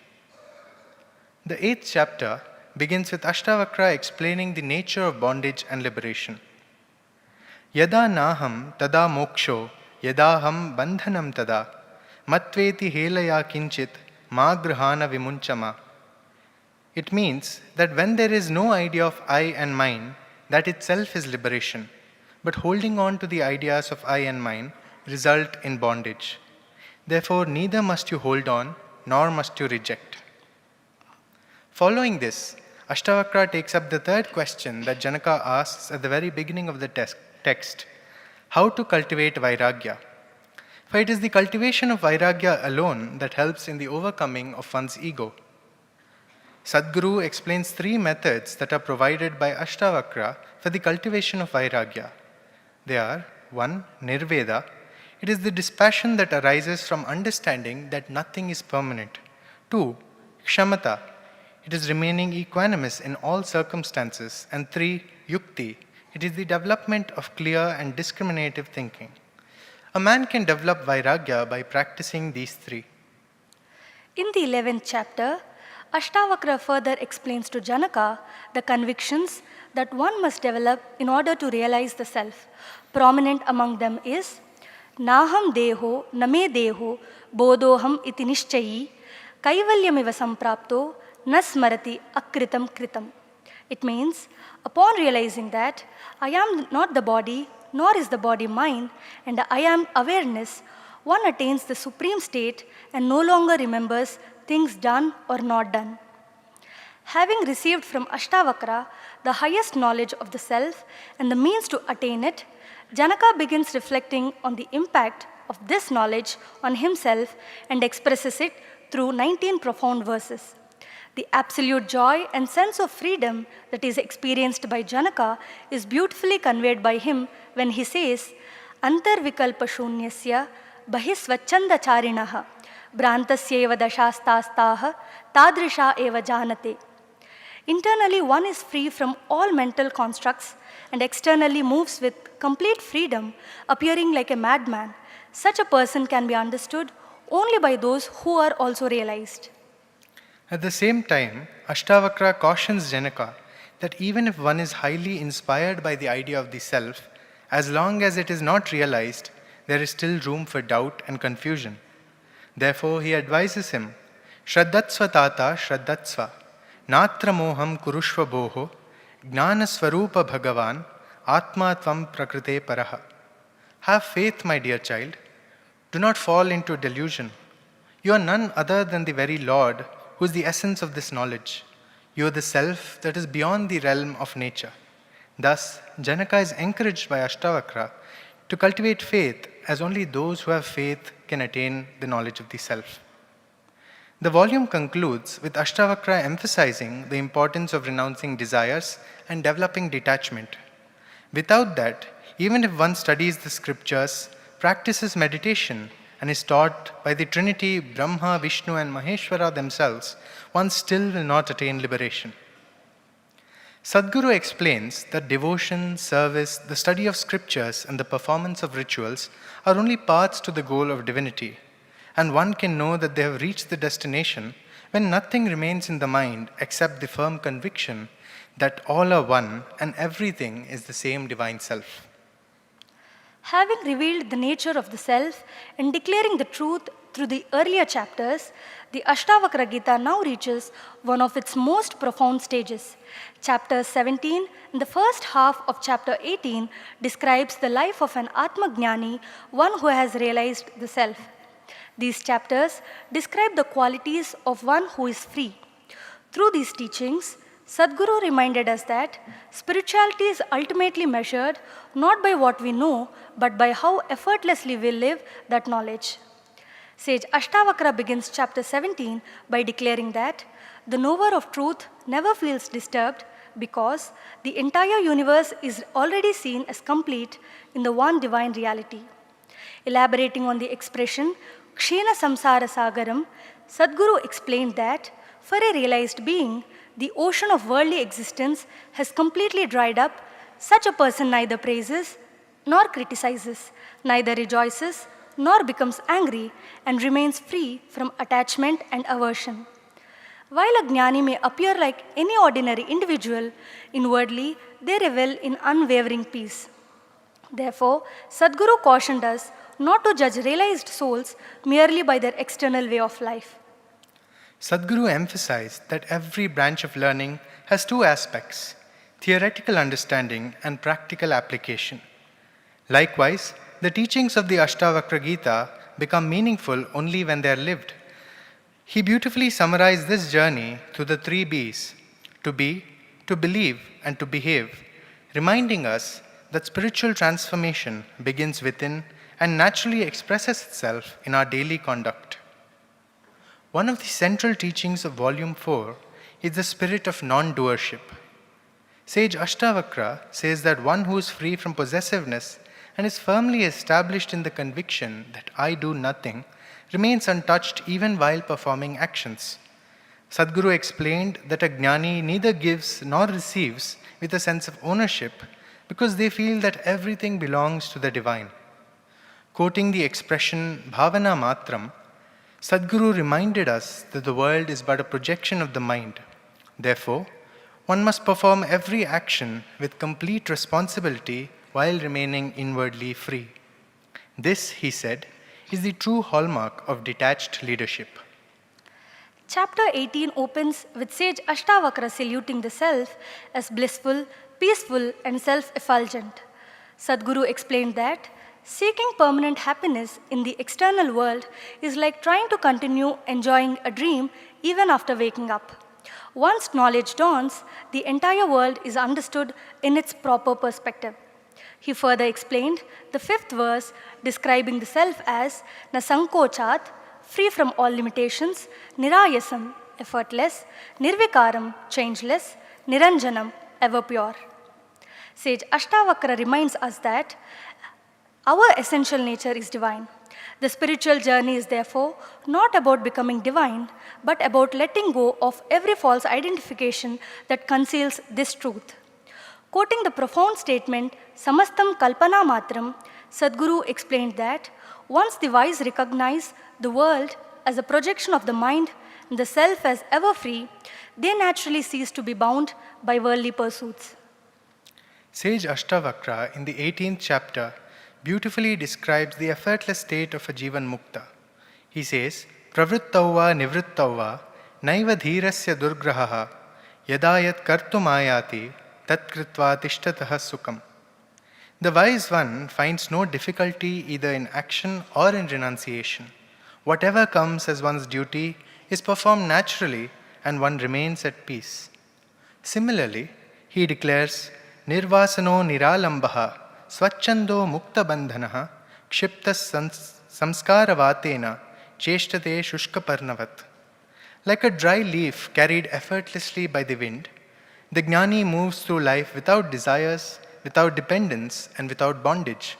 The 8th chapter begins with Ashtavakra explaining the nature of bondage and liberation. Yada naham tada moksho, yadaham bandhanam tada, matveti helaya kinchit, ma grihana vimunchama. It means that when there is no idea of I and mine, that itself is liberation, but holding on to the ideas of I and mine result in bondage. Therefore, neither must you hold on, nor must you reject. Following this, Ashtavakra takes up the third question that Janaka asks at the very beginning of the text, how to cultivate Vairagya. For it is the cultivation of Vairagya alone that helps in the overcoming of one's ego. Sadguru explains 3 methods that are provided by Ashtavakra for the cultivation of Vairagya. They are 1. Nirveda. It is the dispassion that arises from understanding that nothing is permanent. 2. Kshamata. It is remaining equanimous in all circumstances. And 3. Yukti. It is the development of clear and discriminative thinking. A man can develop Vairagya by practicing these 3. In the 11th chapter, Ashtavakra further explains to Janaka the convictions that one must develop in order to realize the self. Prominent among them is Naham deho name deho bodhoham iti nishchayi kaivalyamiva samprapto nasmarati akritam kritam. It means, upon realizing that I am not the body, nor is the body mine, and I am awareness, one attains the supreme state and no longer remembers things done or not done. Having received from Ashtavakra the highest knowledge of the self and the means to attain it, Janaka begins reflecting on the impact of this knowledge on himself and expresses it through 19 profound verses. The absolute joy and sense of freedom that is experienced by Janaka is beautifully conveyed by him when he says, Antarvikalpa shunyasya bahisvachanda charinaha Brantasyeva dashastastaha tadrisha eva janate. Internally, one is free from all mental constructs and externally moves with complete freedom, appearing like a madman. Such a person can be understood only by those who are also realized. At the same time, Ashtavakra cautions Janaka that even if one is highly inspired by the idea of the self, as long as it is not realized, there is still room for doubt and confusion. Therefore, he advises him, Shraddatsva tata Shraddatsva, Natra moham kurushva boho, Gnana swarupa bhagavan, Atma tvam prakrite paraha. Have faith, my dear child. Do not fall into delusion. You are none other than the very Lord, who is the essence of this knowledge. You are the self that is beyond the realm of nature. Thus, Janaka is encouraged by Ashtavakra to cultivate faith, as only those who have faith can attain the knowledge of the self. The volume concludes with Ashtavakra emphasizing the importance of renouncing desires and developing detachment. Without that, even if one studies the scriptures, practices meditation, and is taught by the Trinity, Brahma, Vishnu, and Maheshwara themselves, one still will not attain liberation. Sadguru explains that devotion, service, the study of scriptures, and the performance of rituals are only paths to the goal of divinity, and one can know that they have reached the destination when nothing remains in the mind except the firm conviction that all are one and everything is the same divine self. Having revealed the nature of the self and declaring the truth through the earlier chapters, the Ashtavakra Gita now reaches one of its most profound stages. Chapter 17 and the first half of chapter 18 describes the life of an Atma Jnani, one who has realized the self. These chapters describe the qualities of one who is free. Through these teachings, Sadguru reminded us that spirituality is ultimately measured not by what we know, but by how effortlessly we live that knowledge. Sage Ashtavakra begins chapter 17 by declaring that the knower of truth never feels disturbed because the entire universe is already seen as complete in the one divine reality. Elaborating on the expression Kshena Samsara Sagaram, Sadguru explained that for a realized being, the ocean of worldly existence has completely dried up. Such a person neither praises nor criticizes, neither rejoices nor becomes angry, and remains free from attachment and aversion. While a jnani may appear like any ordinary individual, inwardly they revel in unwavering peace. Therefore, Sadguru cautioned us not to judge realized souls merely by their external way of life. Sadguru emphasized that every branch of learning has two aspects: theoretical understanding and practical application. Likewise, the teachings of the Ashtavakra Gita become meaningful only when they are lived. He beautifully summarized this journey through the three B's: to be, to believe, and to behave, reminding us that spiritual transformation begins within and naturally expresses itself in our daily conduct. One of the central teachings of Volume 4 is the spirit of non-doership. Sage Ashtavakra says that one who is free from possessiveness and is firmly established in the conviction that I do nothing remains untouched even while performing actions. Sadguru explained that a jnani neither gives nor receives with a sense of ownership because they feel that everything belongs to the divine. Quoting the expression bhavana matram, Sadguru reminded us that the world is but a projection of the mind. Therefore, one must perform every action with complete responsibility while remaining inwardly free. This, he said, is the true hallmark of detached leadership. Chapter 18 opens with Sage Ashtavakra saluting the self as blissful, peaceful, and self-effulgent. Sadguru explained that seeking permanent happiness in the external world is like trying to continue enjoying a dream even after waking up. Once knowledge dawns, the entire world is understood in its proper perspective. He further explained the fifth verse describing the self as nasankochat, free from all limitations, nirayasam, effortless, nirvikaram, changeless, niranjanam, ever pure. Sage Ashtavakra reminds us that our essential nature is divine. The spiritual journey is therefore not about becoming divine, but about letting go of every false identification that conceals this truth. Quoting the profound statement, Samastam Kalpana Matram, Sadguru explained that once the wise recognize the world as a projection of the mind and the self as ever free, they naturally cease to be bound by worldly pursuits. Sage Ashtavakra in the 18th chapter beautifully describes the effortless state of a Jivan Mukta. He says, Pravrittauva nivrittauva naiva dhirasya durgraha yadayat kartumayati tat kritva tishtatah sukam. The wise one finds no difficulty either in action or in renunciation. Whatever comes as one's duty is performed naturally and one remains at peace. Similarly, he declares, Nirvasano niralambaha swachando mukta bandhanaha kshiptas samskaravatena cheshtate shushkaparnavat. Like a dry leaf carried effortlessly by the wind, the jnani moves through life without desires, without dependence, and without bondage.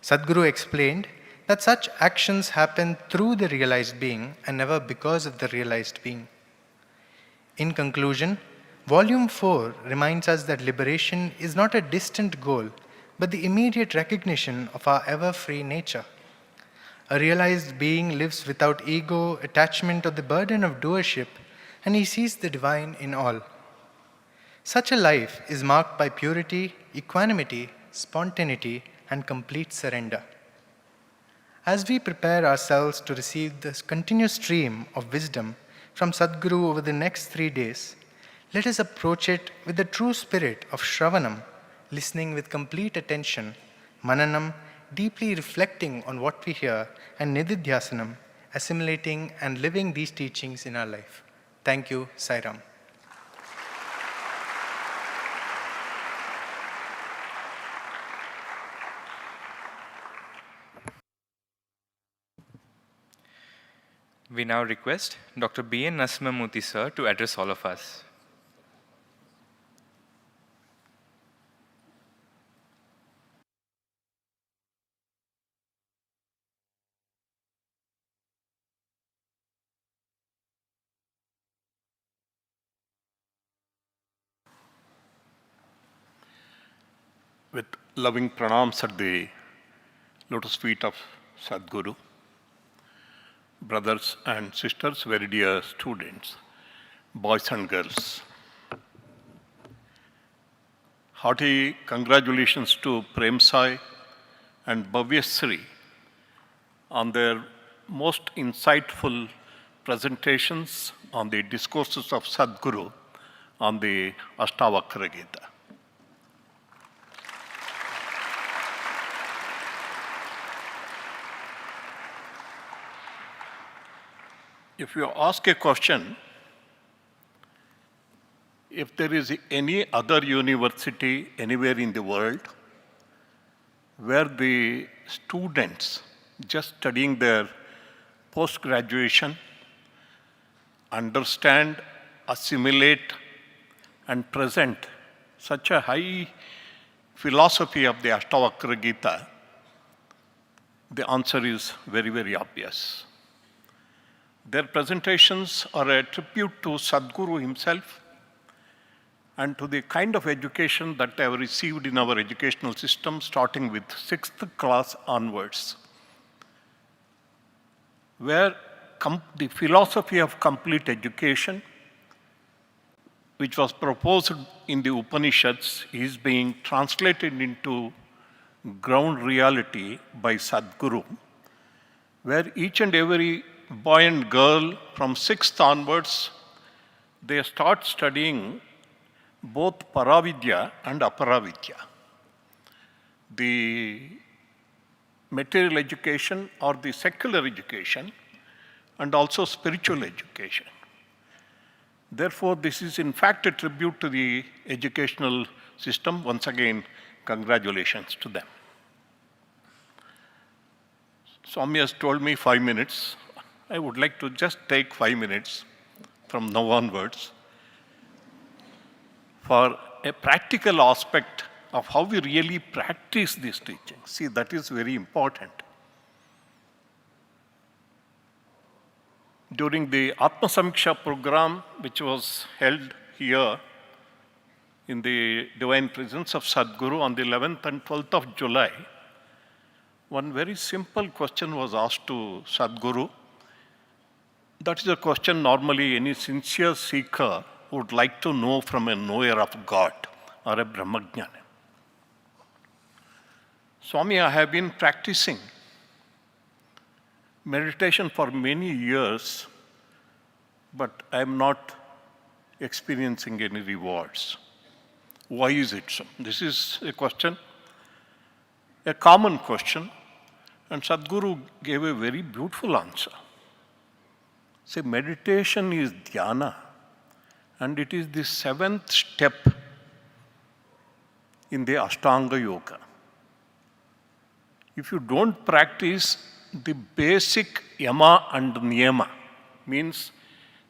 Sadguru explained that such actions happen through the realized being and never because of the realized being. In conclusion, Volume 4 reminds us that liberation is not a distant goal, but the immediate recognition of our ever-free nature. A realized being lives without ego, attachment, or the burden of doership, and he sees the divine in all. Such a life is marked by purity, equanimity, spontaneity, and complete surrender. As we prepare ourselves to receive this continuous stream of wisdom from Sadguru over the next 3 days, let us approach it with the true spirit of Shravanam, listening with complete attention, Mananam, deeply reflecting on what we hear, and Nididhyasanam, assimilating and living these teachings in our life. Thank you, Sai Ram. We now request Dr. B.N. Narasimhamurthy sir to address all of us. With loving pranams at the lotus feet of Sadguru, brothers and sisters, very dear students, boys and girls. Hearty congratulations to Prem Sai and Bhavyasri on their most insightful presentations on the discourses of Sadguru on the Ashtavakra Gita. If you ask a question, if there is any other university anywhere in the world where the students just studying their post-graduation understand, assimilate, and present such a high philosophy of the Ashtavakra Gita, the answer is very, very obvious. Their presentations are a tribute to Sadguru himself and to the kind of education that they have received in our educational system, starting with 6th class onwards, where the philosophy of complete education, which was proposed in the Upanishads, is being translated into ground reality by Sadguru, where each and every boy and girl from 6th onwards, they start studying both Paravidya and Aparavidya. The material education or the secular education and also spiritual education. Therefore, this is in fact a tribute to the educational system. Once again, congratulations to them. Swami has told me 5 minutes. I would like to just take 5 minutes from now onwards for a practical aspect of how we really practice these teachings. See, that is very important. During the Atma Samiksha program, which was held here in the divine presence of Sadguru on the 11th and 12th of July, one very simple question was asked to Sadguru. That is a question normally any sincere seeker would like to know from a knower of God or a Brahmajnana. Swami, I have been practicing meditation for many years, but I am not experiencing any rewards. Why is it so? This is a question, a common question, and Sadguru gave a very beautiful answer. Say, meditation is dhyana, and it is the 7th step in the Ashtanga Yoga. If you don't practice the basic yama and niyama, means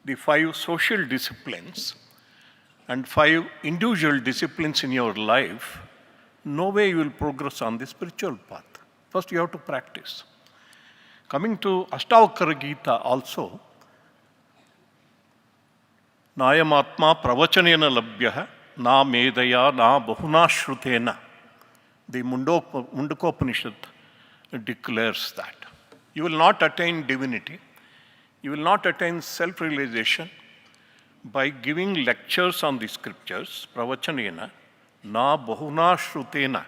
the 5 social disciplines and 5 individual disciplines in your life, no way you will progress on the spiritual path. First, you have to practice. Coming to Ashtavakra Gita also, Nayamatma pravachanena labhyah na medaya na bahuna shrutena. The Mundakopanishad declares that. You will not attain divinity. You will not attain self-realization by giving lectures on the scriptures, pravachanena, na bahuna shrutena,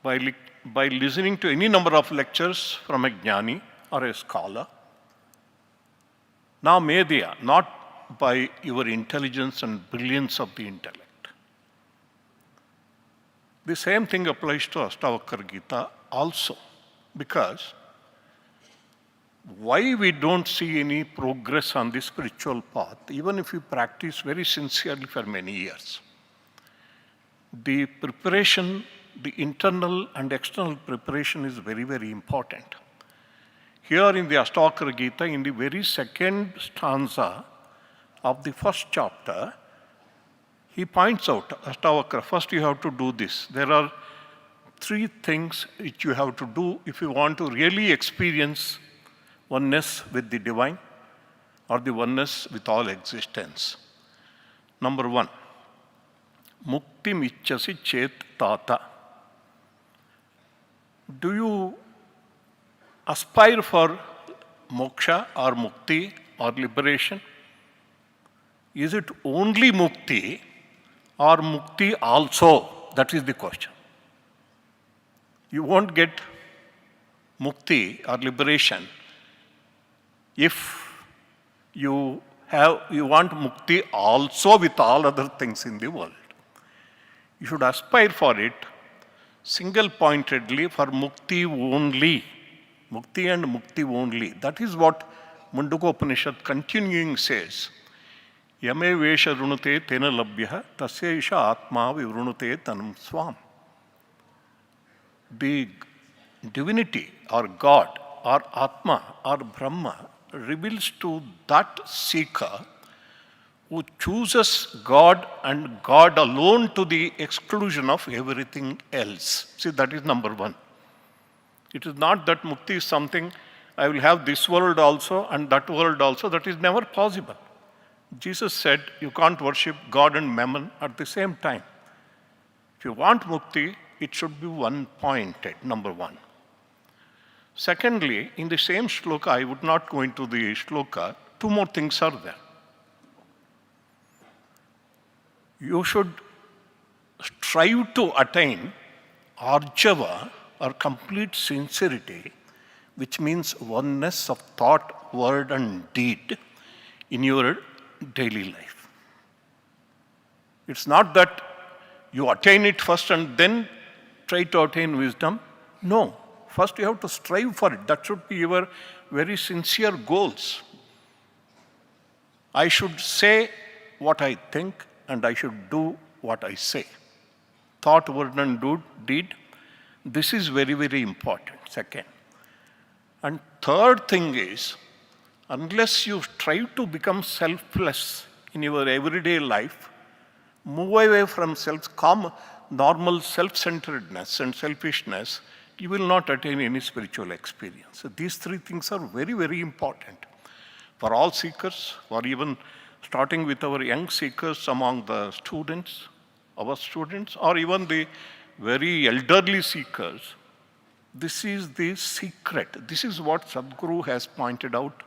by listening to any number of lectures from a jnani or a scholar. Na medya, not by your intelligence and brilliance of the intellect. The same thing applies to Ashtavakra Gita also, because why we don't see any progress on the spiritual path, even if we practice very sincerely for many years. The preparation, the internal and external preparation is very, very important. Here in the Ashtavakra Gita, in the very second stanza of the first chapter, he points out, Ashtavakra, first you have to do this. There are 3 things which you have to do if you want to really experience oneness with the divine or the oneness with all existence. Number 1, mukti michasi chet tata. Do you aspire for moksha or mukti or liberation? Is it only mukti or mukti also? That is the question. You won't get mukti or liberation if you want mukti also with all other things in the world. You should aspire for it single-pointedly for mukti only. Mukti and mukti only. That is what Mundaka Upanishad continuing says. Yame vesha runute tena labhya tasya isha atma vivrunute tanam swam. The divinity or God or Atma or Brahma reveals to that seeker who chooses God and God alone to the exclusion of everything else. See, that is number 1. It is not that mukti is something, I will have this world also and that world also. That is never possible. Jesus said you can't worship God and mammon at the same time. If you want mukti, it should be one-pointed, number 1. Secondly, in the same shloka, I would not go into the shloka, 2 more things are there. You should strive to attain arjava or complete sincerity, which means oneness of thought, word and deed in your daily life. It's not that you attain it first and then try to attain wisdom. No. First you have to strive for it. That should be your very sincere goals. I should say what I think and I should do what I say. Thought, word and deed. This is very, very important. Second. And third thing is, unless you strive to become selfless in your everyday life, move away from normal self-centeredness and selfishness, you will not attain any spiritual experience. So these 3 things are very, very important for all seekers, or even starting with our young seekers among the students, our students, or even the very elderly seekers. This is the secret. This is what Sadguru has pointed out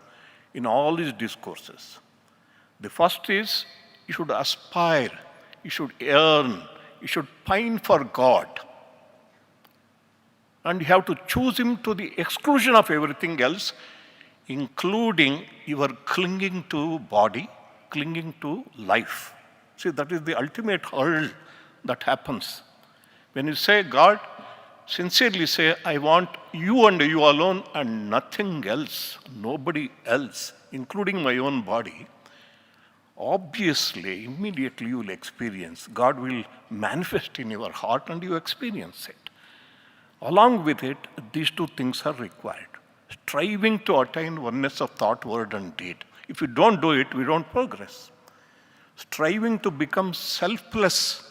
in all his discourses. The first is, you should aspire, you should yearn, you should pine for God. And you have to choose Him to the exclusion of everything else, including your clinging to body, clinging to life. See, that is the ultimate hurl that happens. When you say, God, sincerely say, I want you and you alone and nothing else, nobody else, including my own body, obviously, immediately you will experience. God will manifest in your heart and you experience it. Along with it, these 2 things are required. Striving to attain oneness of thought, word and deed. If we don't do it, we don't progress. Striving to become selfless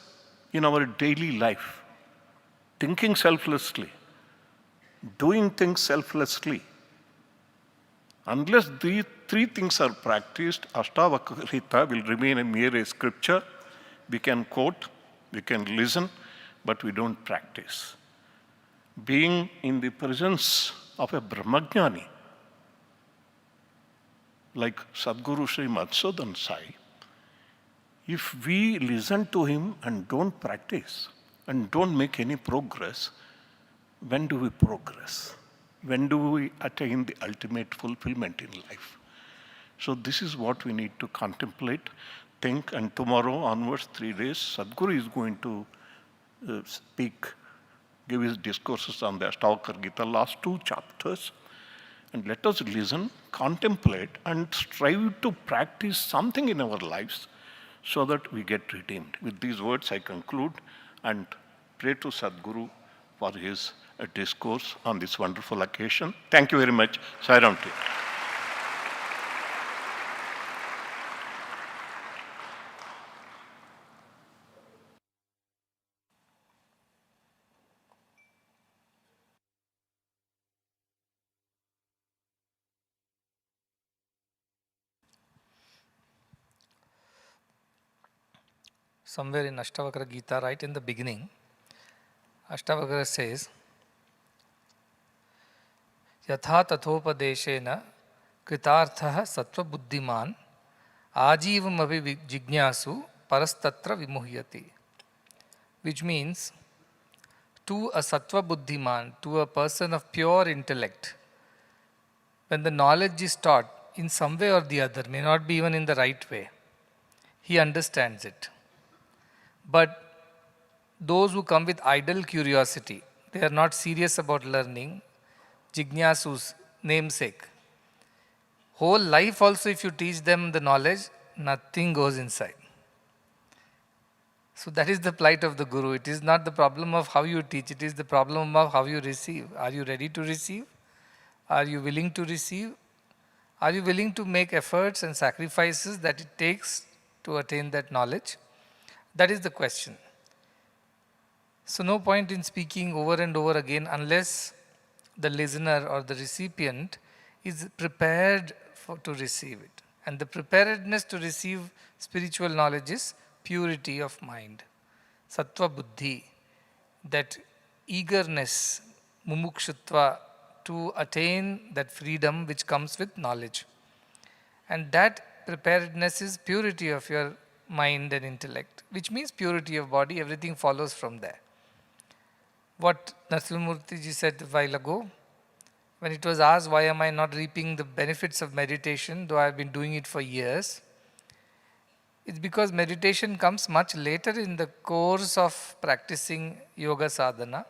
in our daily life. Thinking selflessly. Doing things selflessly. Unless these 3 things are practiced, Ashtavakra will remain a mere scripture. We can quote, we can listen, but we don't practice. Being in the presence of a Brahmajnani, like Sadguru Sri Madhusudan Sai, if we listen to him and don't practice and don't make any progress, when do we progress? When do we attain the ultimate fulfillment in life? So this is what we need to contemplate, think, and tomorrow onwards, 3 days, Sadguru is going to speak, give his discourses on the Ashtavakra Gita, last 2 chapters. And let us listen, contemplate, and strive to practice something in our lives so that we get redeemed. With these words, I conclude and pray to Sadguru for his discourse on this wonderful occasion. Thank you very much. Sai Ram to you. Somewhere in Ashtavakra Gita, right in the beginning, Ashtavakra says, Yatha tathopadeshena kritarthaha sattva buddhiman ajivam avi jignasu parastatra vimuhyati. Which means, to a sattva buddhiman, to a person of pure intellect, when the knowledge is taught in some way or the other, may not be even in the right way, he understands it. But those who come with idle curiosity, they are not serious about learning, Jignasu's namesake. Whole life also, if you teach them the knowledge, nothing goes inside. So that is the plight of the Guru. It is not the problem of how you teach, it is the problem of how you receive. Are you ready to receive? Are you willing to receive? Are you willing to make efforts and sacrifices that it takes to attain that knowledge? That is the question. So no point in speaking over and over again unless the listener or the recipient is prepared to receive it. And the preparedness to receive spiritual knowledge is purity of mind. Sattva buddhi, that eagerness, mumukshutva, to attain that freedom which comes with knowledge. And that preparedness is purity of your mind and intellect, which means purity of body. Everything follows from there. What Narasimhamurthy ji said a while ago, when it was asked, why am I not reaping the benefits of meditation, though I have been doing it for years? It's because meditation comes much later in the course of practicing yoga sadhana.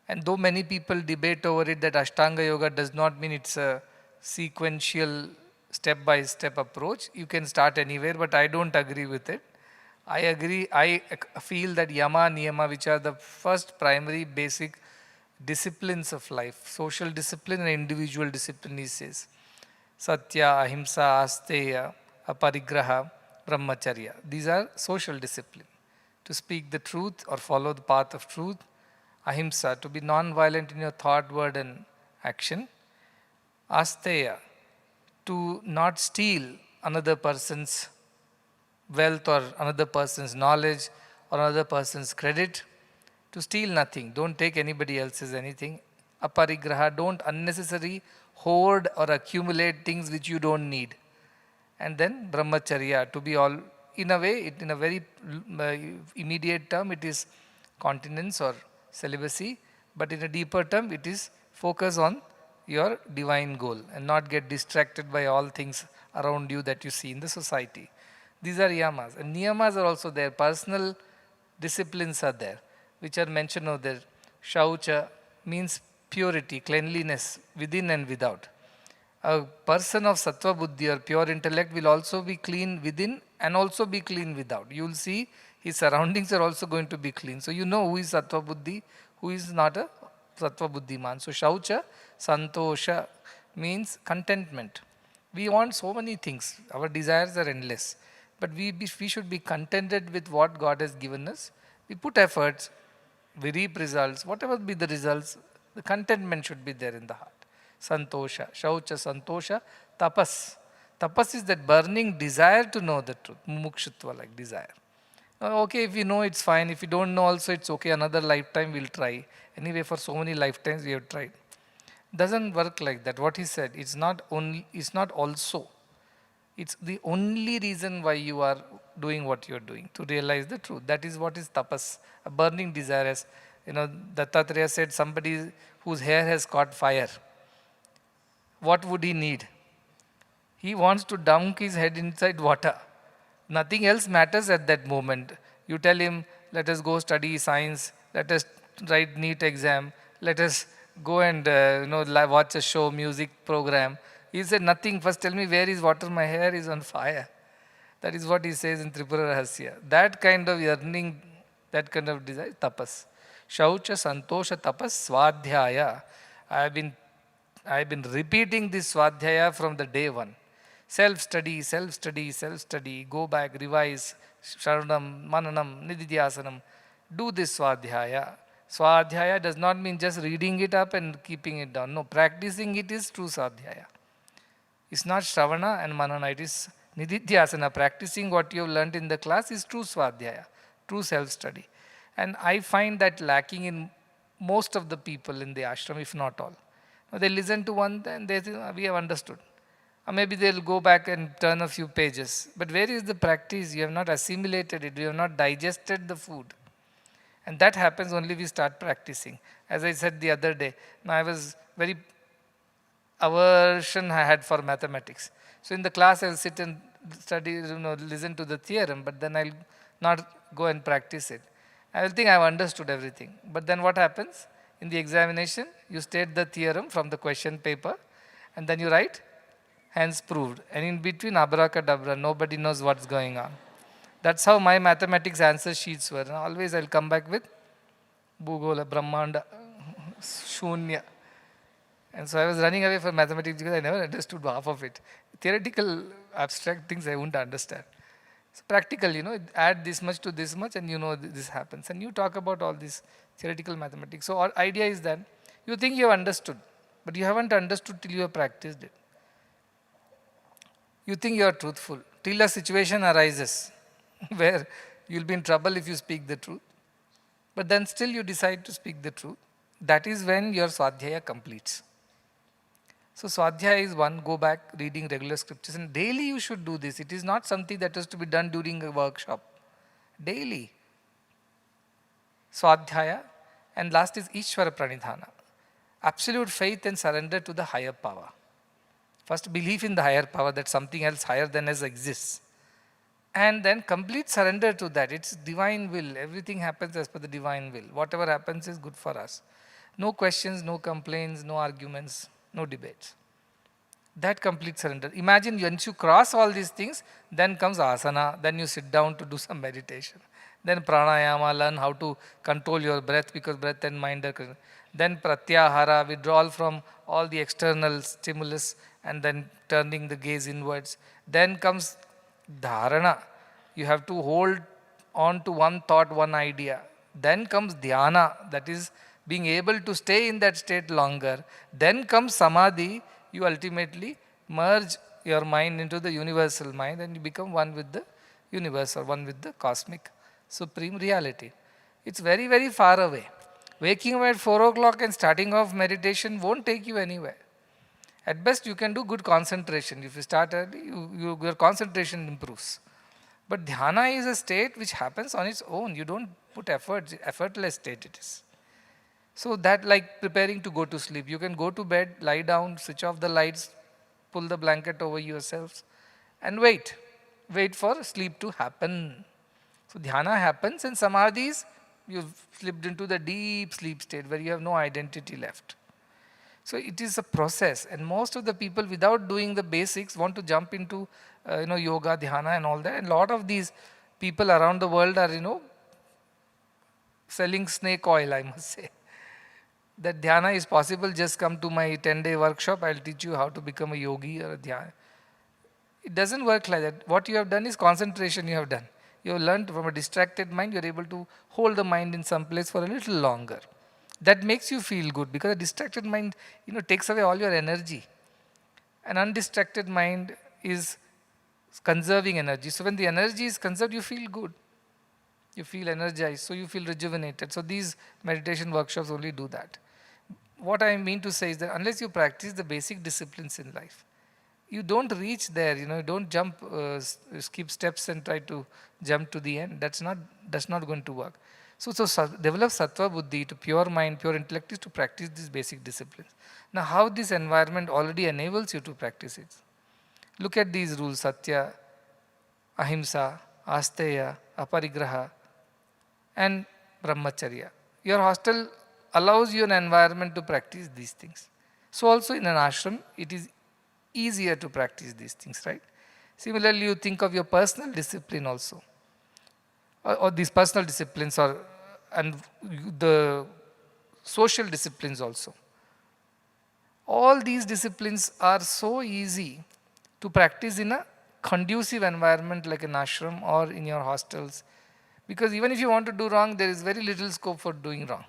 And though many people debate over it that Ashtanga yoga does not mean it's a sequential step-by-step approach, you can start anywhere, but I don't agree with it. I feel that yama, niyama, which are the first primary basic disciplines of life, social discipline and individual discipline, he says. Satya, ahimsa, asteya, aparigraha, brahmacharya. These are social discipline. To speak the truth or follow the path of truth. Ahimsa, to be non-violent in your thought, word and action. Asteya, to not steal another person's wealth or another person's knowledge or another person's credit. To steal nothing, don't take anybody else's anything. Aparigraha, don't unnecessarily hoard or accumulate things which you don't need. And then brahmacharya, to be all, in a way, in a very immediate term, it is continence or celibacy, but in a deeper term, it is focus on your divine goal and not get distracted by all things around you that you see in the society. These are yamas. And niyamas are also there. Personal disciplines are there, which are mentioned over there. Shaucha means purity, cleanliness within and without. A person of sattva buddhi or pure intellect will also be clean within and also be clean without. You will see his surroundings are also going to be clean. So you know who is sattva buddhi, who is not a sattva buddhi man. So shaucha, santosha means contentment. We want so many things. Our desires are endless. But we should be contented with what God has given us. We put efforts, we reap results. Whatever be the results, the contentment should be there in the heart. Santosha, shaucha, santosha, tapas. Tapas is that burning desire to know the truth. Mumukshutva, like desire. Okay, if you know, it's fine. If you don't know also, it's okay. Another lifetime we'll try. Anyway, for so many lifetimes we have tried. Doesn't work like that. What he said, it's not only, it's not also. It's the only reason why you are doing what you are doing, to realize the truth. That is what is tapas, a burning desire. As Dattatreya said, somebody whose hair has caught fire, what would he need? He wants to dunk his head inside water. Nothing else matters at that moment. You tell him, let us go study science, let us write NEET exam, let us go and watch a show, music program. He said, nothing. First tell me where is water, my hair is on fire. That is what he says in Tripura Rahasya. That kind of yearning, that kind of desire, tapas. Shaucha, Santosha, tapas, Swadhyaya. I have been repeating this Swadhyaya from the day one. Self-study, self-study, self-study. Go back, revise, Sharanam, Mananam, Nididhyasanam. Do this Swadhyaya. Swadhyaya does not mean just reading it up and keeping it down. No, practicing it is true Swadhyaya. It's not Shravana and Manana, it is Nididhyasana. Practicing what you have learnt in the class is true Swadhyaya, true self-study. And I find that lacking in most of the people in the ashram, if not all. Now they listen to one and they think, we have understood. Or maybe they'll go back and turn a few pages. But where is the practice? You have not assimilated it, you have not digested the food. And that happens only we start practicing. As I said the other day, now I was very aversion I had for mathematics. So in the class I'll sit and study, listen to the theorem, but then I'll not go and practice it. I will think I've understood everything. But then what happens? In the examination, you state the theorem from the question paper, and then you write, hence proved. And in between, abracadabra, nobody knows what's going on. That's how my mathematics answer sheets were. And always I'll come back with Bhugola, Brahmanda, Shunya. And so I was running away from mathematics because I never understood half of it. Theoretical, abstract things I wouldn't understand. So practical, add this much to this much and this happens. And you talk about all this theoretical mathematics. So our idea is that you think you have understood, but you haven't understood till you have practiced it. You think you are truthful till a situation arises where you'll be in trouble if you speak the truth. But then still you decide to speak the truth. That is when your Swadhyaya completes. So Swadhyaya is one, go back reading regular scriptures, and daily you should do this. It is not something that has to be done during a workshop. Daily. Swadhyaya, and last is Ishvara Pranidhana. Absolute faith and surrender to the higher power. First belief in the higher power that something else higher than us exists. And then complete surrender to that. It's divine will. Everything happens as per the divine will. Whatever happens is good for us. No questions, no complaints, no arguments, no debates. That complete surrender. Imagine once you cross all these things, then comes asana, then you sit down to do some meditation. Then pranayama, learn how to control your breath because breath and mind are connected. Then pratyahara, withdrawal from all the external stimulus and then turning the gaze inwards. Then comes dharana. You have to hold on to one thought, one idea. Then comes dhyana, that is being able to stay in that state longer. Then comes samadhi, you ultimately merge your mind into the universal mind and you become one with the universe or one with the cosmic supreme reality. It's very, very far away. Waking up at 4 o'clock and starting off meditation won't take you anywhere. At best, you can do good concentration. If you start early, your concentration improves. But dhyana is a state which happens on its own. You don't put effort, effortless state it is. So that like preparing to go to sleep. You can go to bed, lie down, switch off the lights, pull the blanket over yourselves and wait. Wait for sleep to happen. So dhyana happens and samadhis, you've slipped into the deep sleep state where you have no identity left. So it is a process, and most of the people without doing the basics want to jump into yoga, dhyana and all that. And a lot of these people around the world are selling snake oil, I must say. That dhyana is possible, just come to my 10-day workshop, I'll teach you how to become a yogi or a dhyana. It doesn't work like that. What you have done is concentration you have done. You have learned from a distracted mind, you are able to hold the mind in some place for a little longer. That makes you feel good because a distracted mind, takes away all your energy. An undistracted mind is conserving energy. So when the energy is conserved, you feel good. You feel energized, so you feel rejuvenated. So these meditation workshops only do that. what I mean to say is that unless you practice the basic disciplines in life, you don't reach there, you don't jump, skip steps and try to jump to the end. That's not going to work. So develop sattva buddhi, to pure mind, pure intellect, is to practice these basic disciplines. Now how this environment already enables you to practice it. Look at these rules: satya, ahimsa, asteya, aparigraha, and brahmacharya. Your hostel allows you an environment to practice these things. So also in an ashram, it is easier to practice these things, right? Similarly, you think of your personal discipline also, or these personal disciplines, and the social disciplines also. All these disciplines are so easy to practice in a conducive environment like an ashram or in your hostels, because even if you want to do wrong, there is very little scope for doing wrong.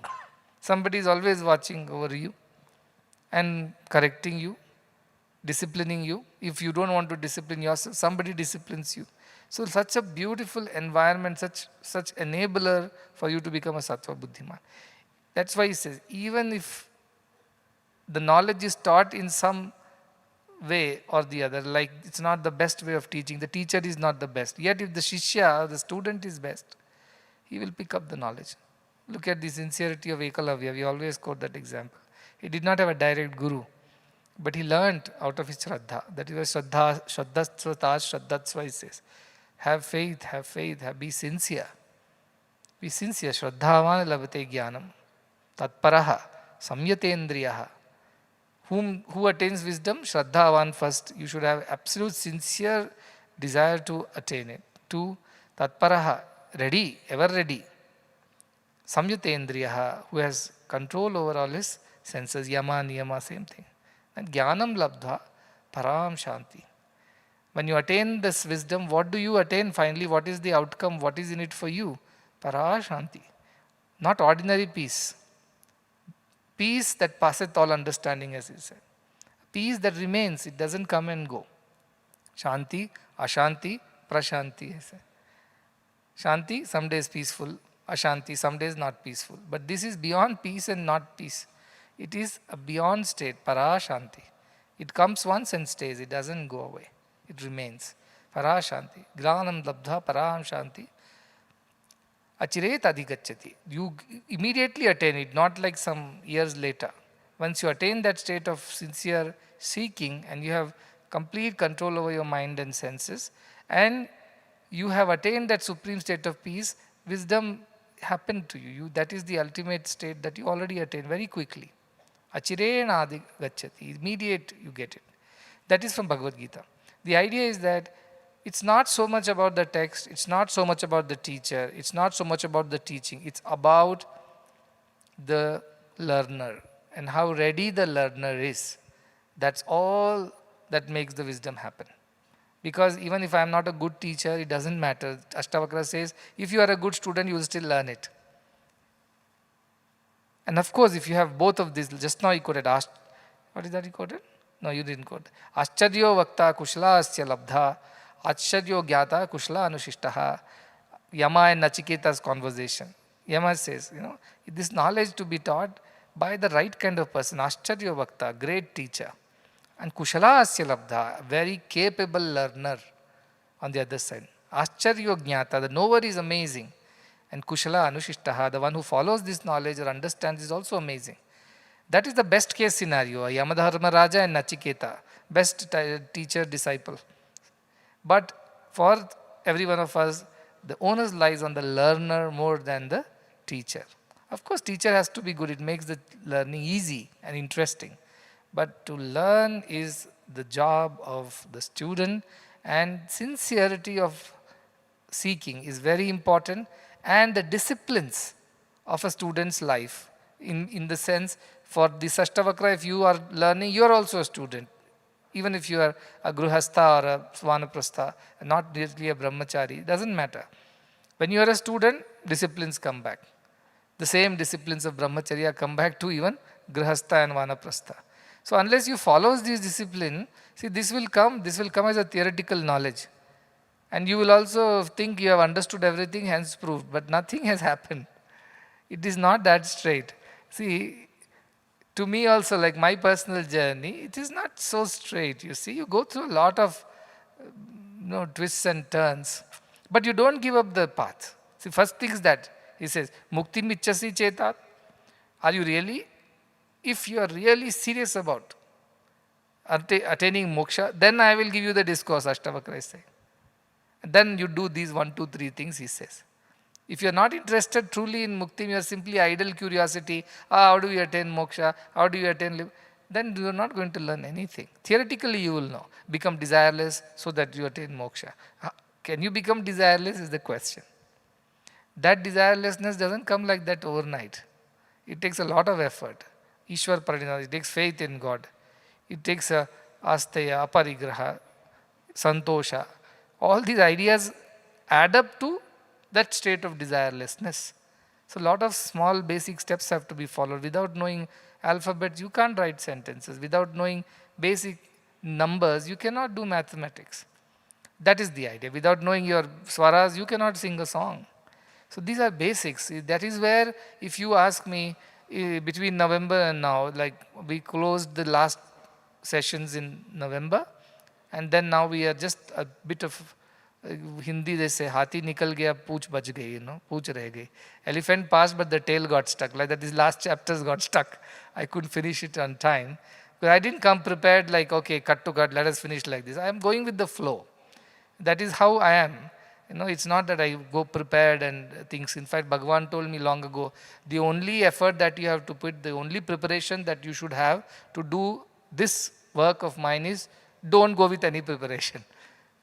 Somebody is always watching over you and correcting you, disciplining you. If you don't want to discipline yourself, somebody disciplines you. So such a beautiful environment, such enabler for you to become a sattva buddhiman. That's why he says, even if the knowledge is taught in some way or the other, like it's not the best way of teaching, the teacher is not the best, yet if the shishya, the student, is best, he will pick up the knowledge. Look at the sincerity of Ekalavya. We always quote that example. He did not have a direct guru, but he learnt out of his shraddha. That is why shraddhatsva he says. Have faith, be sincere. Be sincere. Shraddhavan labate jnanam. Tatparaha. Samyatendriyaha. Who attains wisdom? Shraddhavan first. You should have absolute sincere desire to attain it. 2. Tatparaha. Ready, ever ready. Samyatendriyaha. Who has control over all his senses. Yama, niyama, same thing. And jnanam labdha param shanti. When you attain this wisdom, what do you attain finally? What is the outcome? What is in it for you? Para shanti. Not ordinary peace. Peace that passeth all understanding, as he said. Peace that remains, it doesn't come and go. Shanti, ashanti, prashanti, he said. Shanti, some days peaceful. Ashanti, some days not peaceful. But this is beyond peace and not peace. It is a beyond state, para shanti. It comes once and stays, it doesn't go away. It remains. Para shanti. Granam labdha param shanti. Achiret adhigacchati. You immediately attain it, not like some years later. Once you attain that state of sincere seeking and you have complete control over your mind and senses, and you have attained that supreme state of peace, wisdom happened to you. That is the ultimate state that you already attained very quickly. Achirena adhigacchati. Immediate you get it. That is from Bhagavad Gita. The idea is that it's not so much about the text, it's not so much about the teacher, it's not so much about the teaching, it's about the learner and how ready the learner is. That's all that makes the wisdom happen. Because even if I am not a good teacher, it doesn't matter. Ashtavakra says, if you are a good student, you will still learn it. And of course, if you have both of these, just now he quoted, what is that he quoted? No, you didn't quote. Ascharyo vakta kushla asya labdha, acharyo gyata kushla anushishtaha. Yama and Nachiketa's conversation. Yama says, this knowledge to be taught by the right kind of person. Ascharyo vakta, great teacher. And kushala asya labdha, very capable learner on the other side. Ascharyo jnata, the knower is amazing. And kushala anushishtaha, the one who follows this knowledge or understands is also amazing. That is the best case scenario, Yamadharma Raja and Nachiketa, best teacher, disciple. But for every one of us, the onus lies on the learner more than the teacher. Of course, teacher has to be good, it makes the learning easy and interesting. But to learn is the job of the student, and sincerity of seeking is very important, and the disciplines of a student's life in the sense, for the Ashtavakra, if you are learning, you are also a student. Even if you are a Gruhastha or a Svanaprastha, not really a Brahmachari, it doesn't matter. When you are a student, disciplines come back. The same disciplines of Brahmacharya come back to even Grihastha and Vanaprastha. So unless you follow this discipline, see, this will come as a theoretical knowledge. And you will also think you have understood everything, hence proved, but nothing has happened. It is not that straight. See, to me also, like my personal journey, it is not so straight. You see, you go through a lot of twists and turns, but you don't give up the path. See, first thing is that he says, Mukti michasi chetat. Are you really? If you are really serious about attaining moksha, then I will give you the discourse, Ashtavakra is saying. Then you do these 1, 2, 3 things, he says. If you are not interested truly in mukti, you are simply idle curiosity, how do you attain moksha, how do you attain, then you are not going to learn anything. Theoretically you will know. Become desireless so that you attain moksha. Can you become desireless is the question. That desirelessness doesn't come like that overnight. It takes a lot of effort. Ishwar Parinada, it takes faith in God. It takes a asteya, aparigraha, santosha. All these ideas add up to that state of desirelessness. So a lot of small basic steps have to be followed. Without knowing alphabets, you can't write sentences. Without knowing basic numbers, you cannot do mathematics. That is the idea. Without knowing your swaras, you cannot sing a song. So these are basics. That is where, if you ask me, between November and now, like we closed the last sessions in November, and then now we are just a bit of Hindi, they say, Hati nikal gaya, pooch bach gayi, pooch reh gayi. Elephant passed, but the tail got stuck. Like that, these last chapters got stuck. I couldn't finish it on time. But I didn't come prepared like, okay, cut to cut, let us finish like this. I am going with the flow. That is how I am. It's not that I go prepared and things. In fact, Bhagavan told me long ago, the only effort that you have to put, the only preparation that you should have to do this work of mine is, don't go with any preparation.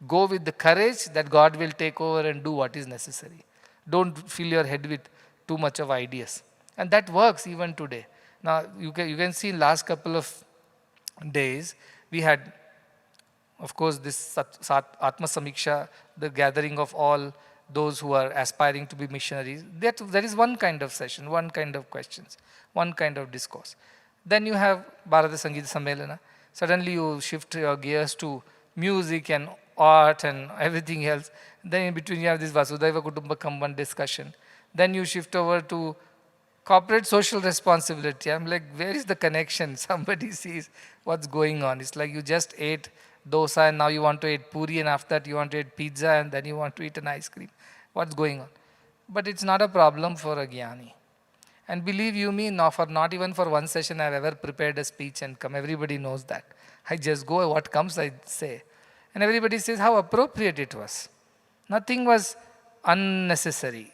Go with the courage that God will take over and do what is necessary. Don't fill your head with too much of ideas. And that works even today. Now, you can see in last couple of days, we had, of course, this Atma Samiksha, the gathering of all those who are aspiring to be missionaries. That is one kind of session, one kind of questions, one kind of discourse. Then you have Bharata Sangeeta Sammelana. Suddenly you shift your gears to music and art and everything else. Then in between you have this Vasudhaiva Kutumbakam one discussion. Then you shift over to corporate social responsibility. I'm like, where is the connection? Somebody sees what's going on. It's like you just ate dosa and now you want to eat puri, and after that you want to eat pizza, and then you want to eat an ice cream. What's going on? But it's not a problem for a jnani. And believe you me, not even for one session I've ever prepared a speech and come. Everybody knows that. I just go, what comes I say. And everybody says how appropriate it was. Nothing was unnecessary.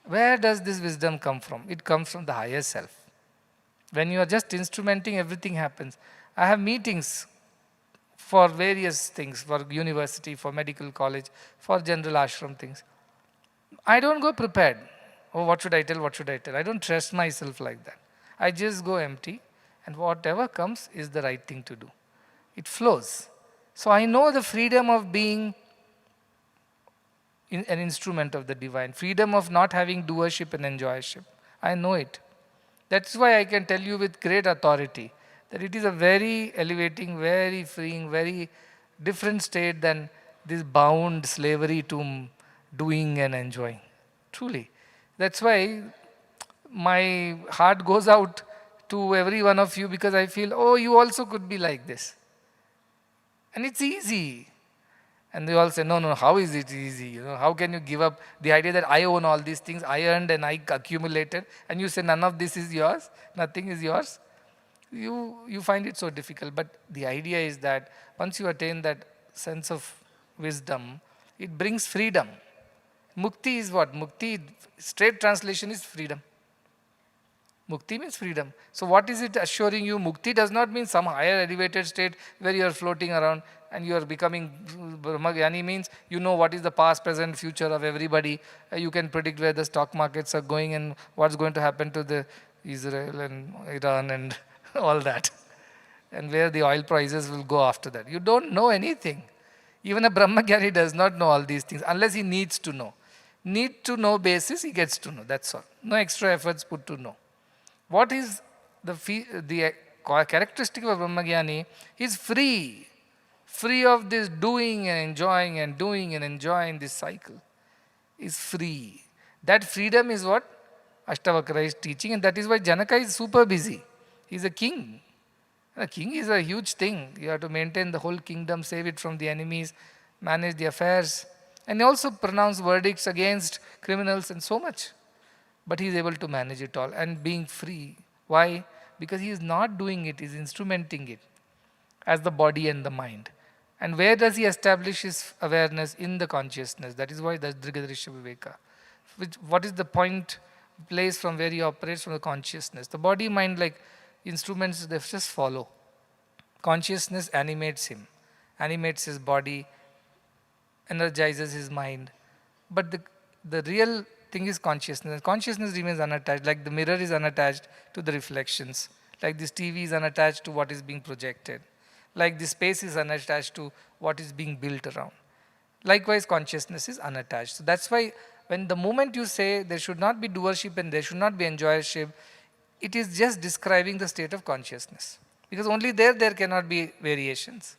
Where does this wisdom come from? It comes from the higher self. When you are just instrumenting, everything happens. I have meetings for various things, for university, for medical college, for general ashram things. I don't go prepared. Oh, what should I tell, what should I tell? I don't trust myself like that. I just go empty, and whatever comes is the right thing to do. It flows. So I know the freedom of being an instrument of the divine, freedom of not having doership and enjoyership. I know it. That's why I can tell you with great authority that it is a very elevating, very freeing, very different state than this bound slavery to doing and enjoying. Truly. That's why my heart goes out to every one of you, because I feel, oh, you also could be like this. And it's easy. And they all say, no, how is it easy? How can you give up the idea that I own all these things, I earned and I accumulated, and you say none of this is yours, nothing is yours? You find it so difficult. But the idea is that once you attain that sense of wisdom, it brings freedom. Mukti is what? Mukti, straight translation is freedom. Mukti means freedom. So what is it assuring you? Mukti does not mean some higher elevated state where you are floating around and you are becoming Brahmagyani. Means you know what is the past, present, future of everybody. You can predict where the stock markets are going and what's going to happen to the Israel and Iran and all that. And where the oil prices will go after that. You don't know anything. Even a Brahmagyani does not know all these things unless he needs to know. Need to know basis, he gets to know. That's all. No extra efforts put to know. What is the characteristic of a Brahmagyani? He's free. Free of this doing and enjoying and doing and enjoying this cycle. Is free. That freedom is what Ashtavakra is teaching, and that is why Janaka is super busy. He's a king. A king is a huge thing. You have to maintain the whole kingdom, save it from the enemies, manage the affairs, and also pronounce verdicts against criminals and so much. But he is able to manage it all and being free. Why? Because he is not doing it, he is instrumenting it as the body and the mind. And where does he establish his awareness? In the consciousness. That is why that's Drigadrisha Viveka. What is the point, place from where he operates? From the consciousness. The body, mind, like instruments, they just follow. Consciousness animates him, animates his body, energizes his mind. But the real thing is consciousness. Consciousness remains unattached, like the mirror is unattached to the reflections, like this TV is unattached to what is being projected, like the space is unattached to what is being built around. Likewise, consciousness is unattached. So that's why when the moment you say there should not be doership and there should not be enjoyership, it is just describing the state of consciousness. Because only there cannot be variations,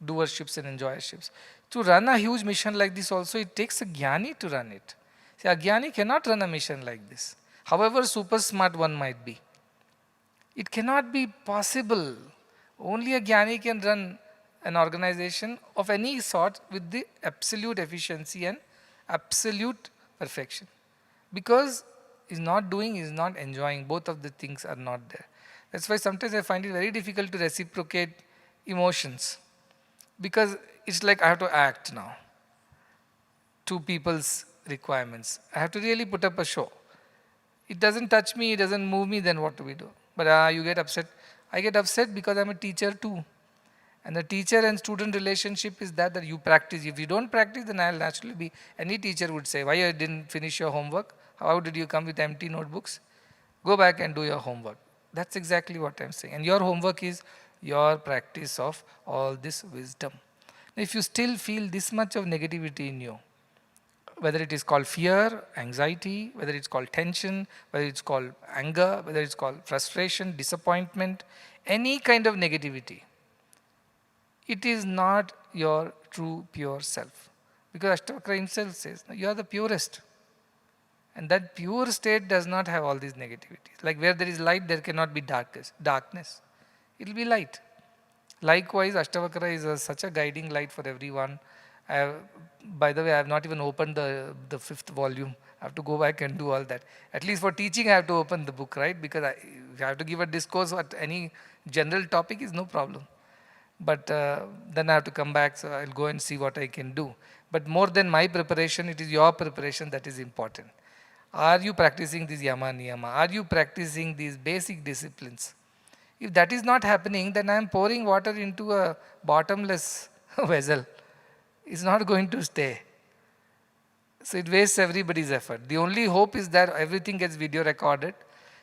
doerships and enjoyerships. To run a huge mission like this also, it takes a jnani to run it. See, a jnani cannot run a mission like this, however super smart one might be. It cannot be possible. Only a jnani can run an organization of any sort with the absolute efficiency and absolute perfection. Because he's not doing, he's not enjoying. Both of the things are not there. That's why sometimes I find it very difficult to reciprocate emotions. Because it's like I have to act now to people's requirements. I have to really put up a show. It doesn't touch me, it doesn't move me, then what do we do? But you get upset. I get upset because I'm a teacher too. And the teacher and student relationship is that you practice. If you don't practice, then I'll naturally be, any teacher would say, why you didn't finish your homework? How did you come with empty notebooks? Go back and do your homework. That's exactly what I'm saying. And your homework is your practice of all this wisdom. If you still feel this much of negativity in you, whether it is called fear, anxiety, whether it's called tension, whether it's called anger, whether it's called frustration, disappointment, any kind of negativity, it is not your true pure self. Because Ashtavakra himself says, you are the purest. And that pure state does not have all these negativities. Like where there is light, there cannot be darkness. It will be light. Likewise, Ashtavakra is such a guiding light for everyone. By the way, I have not even opened the 5th volume. I have to go back and do all that. At least for teaching, I have to open the book, right? Because if I have to give a discourse at any general topic, is no problem. But then I have to come back, so I'll go and see what I can do. But more than my preparation, it is your preparation that is important. Are you practicing these yama niyama? Are you practicing these basic disciplines? If that is not happening, then I am pouring water into a bottomless vessel. It's not going to stay. So it wastes everybody's effort. The only hope is that everything gets video recorded.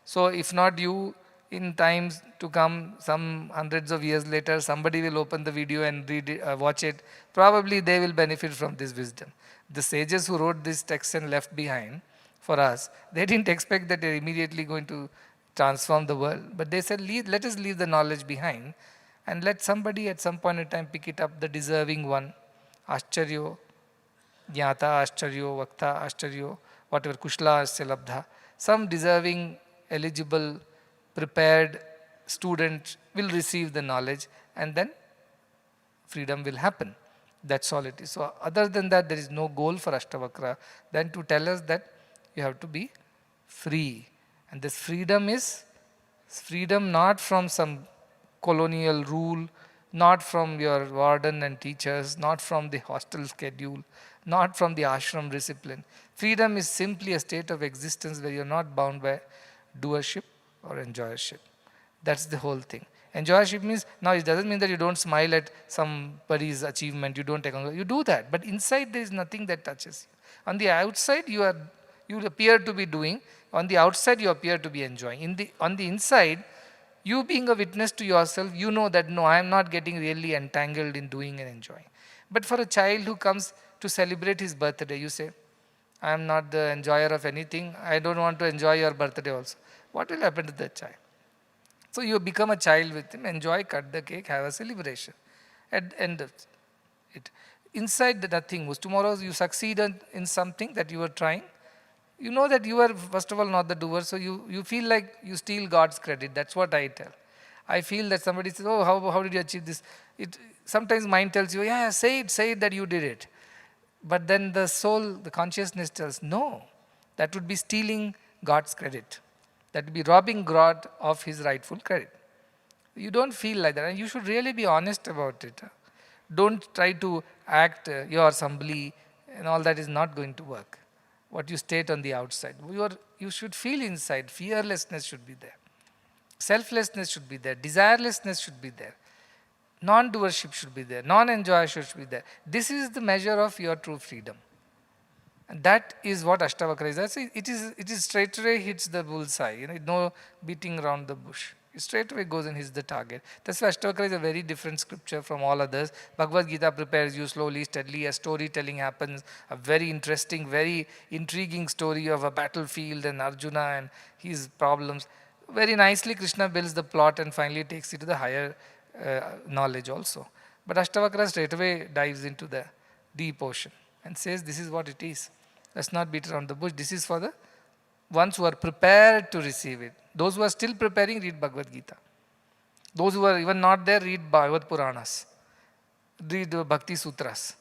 So if not you, in times to come, some hundreds of years later, somebody will open the video and read it, watch it. Probably they will benefit from this wisdom. The sages who wrote this text and left behind for us, they didn't expect that they're immediately going to transform the world. But they said, let us leave the knowledge behind and let somebody at some point in time pick it up, the deserving one. Ascharyo, Jnata Ascharyo, Vakta Ascharyo, whatever, Kushla Asya Labdha. Some deserving, eligible, prepared student will receive the knowledge and then freedom will happen. That's all it is. So other than that, there is no goal for Ashtavakra than to tell us that you have to be free. And this freedom is freedom not from some colonial rule, not from your warden and teachers, not from the hostel schedule, not from the ashram discipline. Freedom is simply a state of existence where you're not bound by doership or enjoyership. That's the whole thing. Enjoyership means, now it doesn't mean that you don't smile at somebody's achievement, you don't take on, you do that, but inside there is nothing that touches you. On the outside you appear to be doing, on the outside you appear to be enjoying. On the inside, you being a witness to yourself, you know that no, I am not getting really entangled in doing and enjoying. But for a child who comes to celebrate his birthday, you say, I am not the enjoyer of anything, I don't want to enjoy your birthday also. What will happen to that child? So you become a child with him, enjoy, cut the cake, have a celebration. At the end of it. Inside the nothing was. Tomorrow you succeed in something that you were trying, You know that you are, first of all, not the doer, so you feel like you steal God's credit. That's what I tell. I feel that somebody says, oh, how did you achieve this? Sometimes mind tells you, yeah, say it that you did it. But then the soul, the consciousness tells, no, that would be stealing God's credit. That would be robbing God of his rightful credit. You don't feel like that, and you should really be honest about it. Don't try to act you are somebody, and all that is not going to work. What you state on the outside. You should feel inside. Fearlessness should be there. Selflessness should be there. Desirelessness should be there. Non-doership should be there. Non-enjoyership should be there. This is the measure of your true freedom. And that is what Ashtavakra is. It is straight away hits the bullseye. No beating around the bush. It straight away goes and hits the target. That's why Ashtavakra is a very different scripture from all others. Bhagavad Gita prepares you slowly, steadily. A storytelling happens. A very interesting, very intriguing story of a battlefield and Arjuna and his problems. Very nicely Krishna builds the plot and finally takes it to the higher knowledge also. But Ashtavakra straight away dives into the deep ocean and says, this is what it is. Let's not beat around the bush. This is for the ones who are prepared to receive it. Those who are still preparing, read Bhagavad Gita. Those who are even not there, read Bhagavad Puranas. Read the Bhakti Sutras.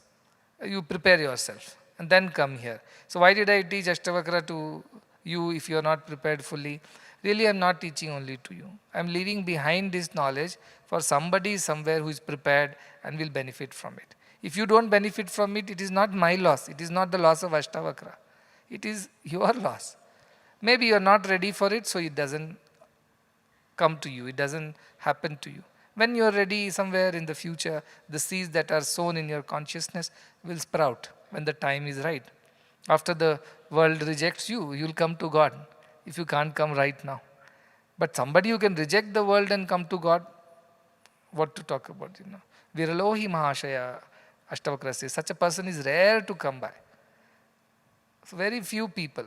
You prepare yourself and then come here. So why did I teach Ashtavakra to you if you are not prepared fully? Really, I am not teaching only to you. I am leaving behind this knowledge for somebody somewhere who is prepared and will benefit from it. If you don't benefit from it, it is not my loss. It is not the loss of Ashtavakra. It is your loss. Maybe you are not ready for it, so it doesn't come to you. It doesn't happen to you. When you are ready somewhere in the future, the seeds that are sown in your consciousness will sprout when the time is right. After the world rejects you, you will come to God if you can't come right now. But somebody who can reject the world and come to God, what to talk about, Viralohi Mahashaya, Ashtavakra says, such a person is rare to come by. So very few people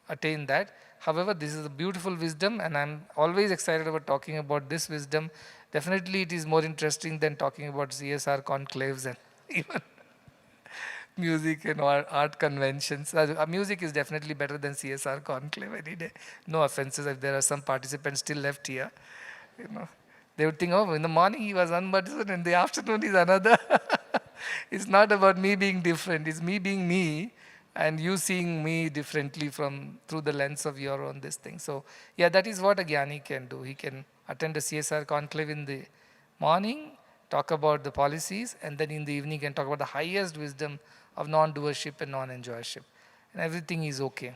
attain that. However, this is a beautiful wisdom and I'm always excited about talking about this wisdom. Definitely it is more interesting than talking about CSR conclaves and even music and art conventions. Music is definitely better than CSR conclave any day. No offenses if there are some participants still left here. They would think, oh, in the morning he was one Madhusudan, in the afternoon he's another. It's not about me being different. It's me being me and you seeing me differently through the lens of your own this thing. So yeah, that is what a Jnani can do. He can attend a CSR conclave in the morning, talk about the policies, and then in the evening can talk about the highest wisdom of non-doership and non-enjoyership. And everything is okay.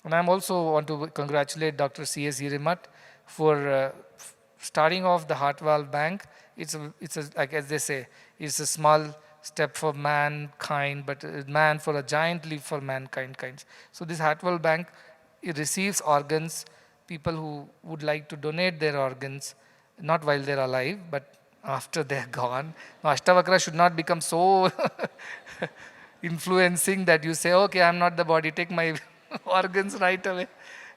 And I also want to congratulate Dr. C.S. Hirimat for starting off the Heart Valve Bank. It's like as they say, it's a small step for mankind, but man for a giant leap for mankind. So this Heart Valve Bank, it receives organs, people who would like to donate their organs, not while they're alive, but after they're gone. Now, Ashtavakra should not become so influencing that you say, okay, I'm not the body, take my organs right away.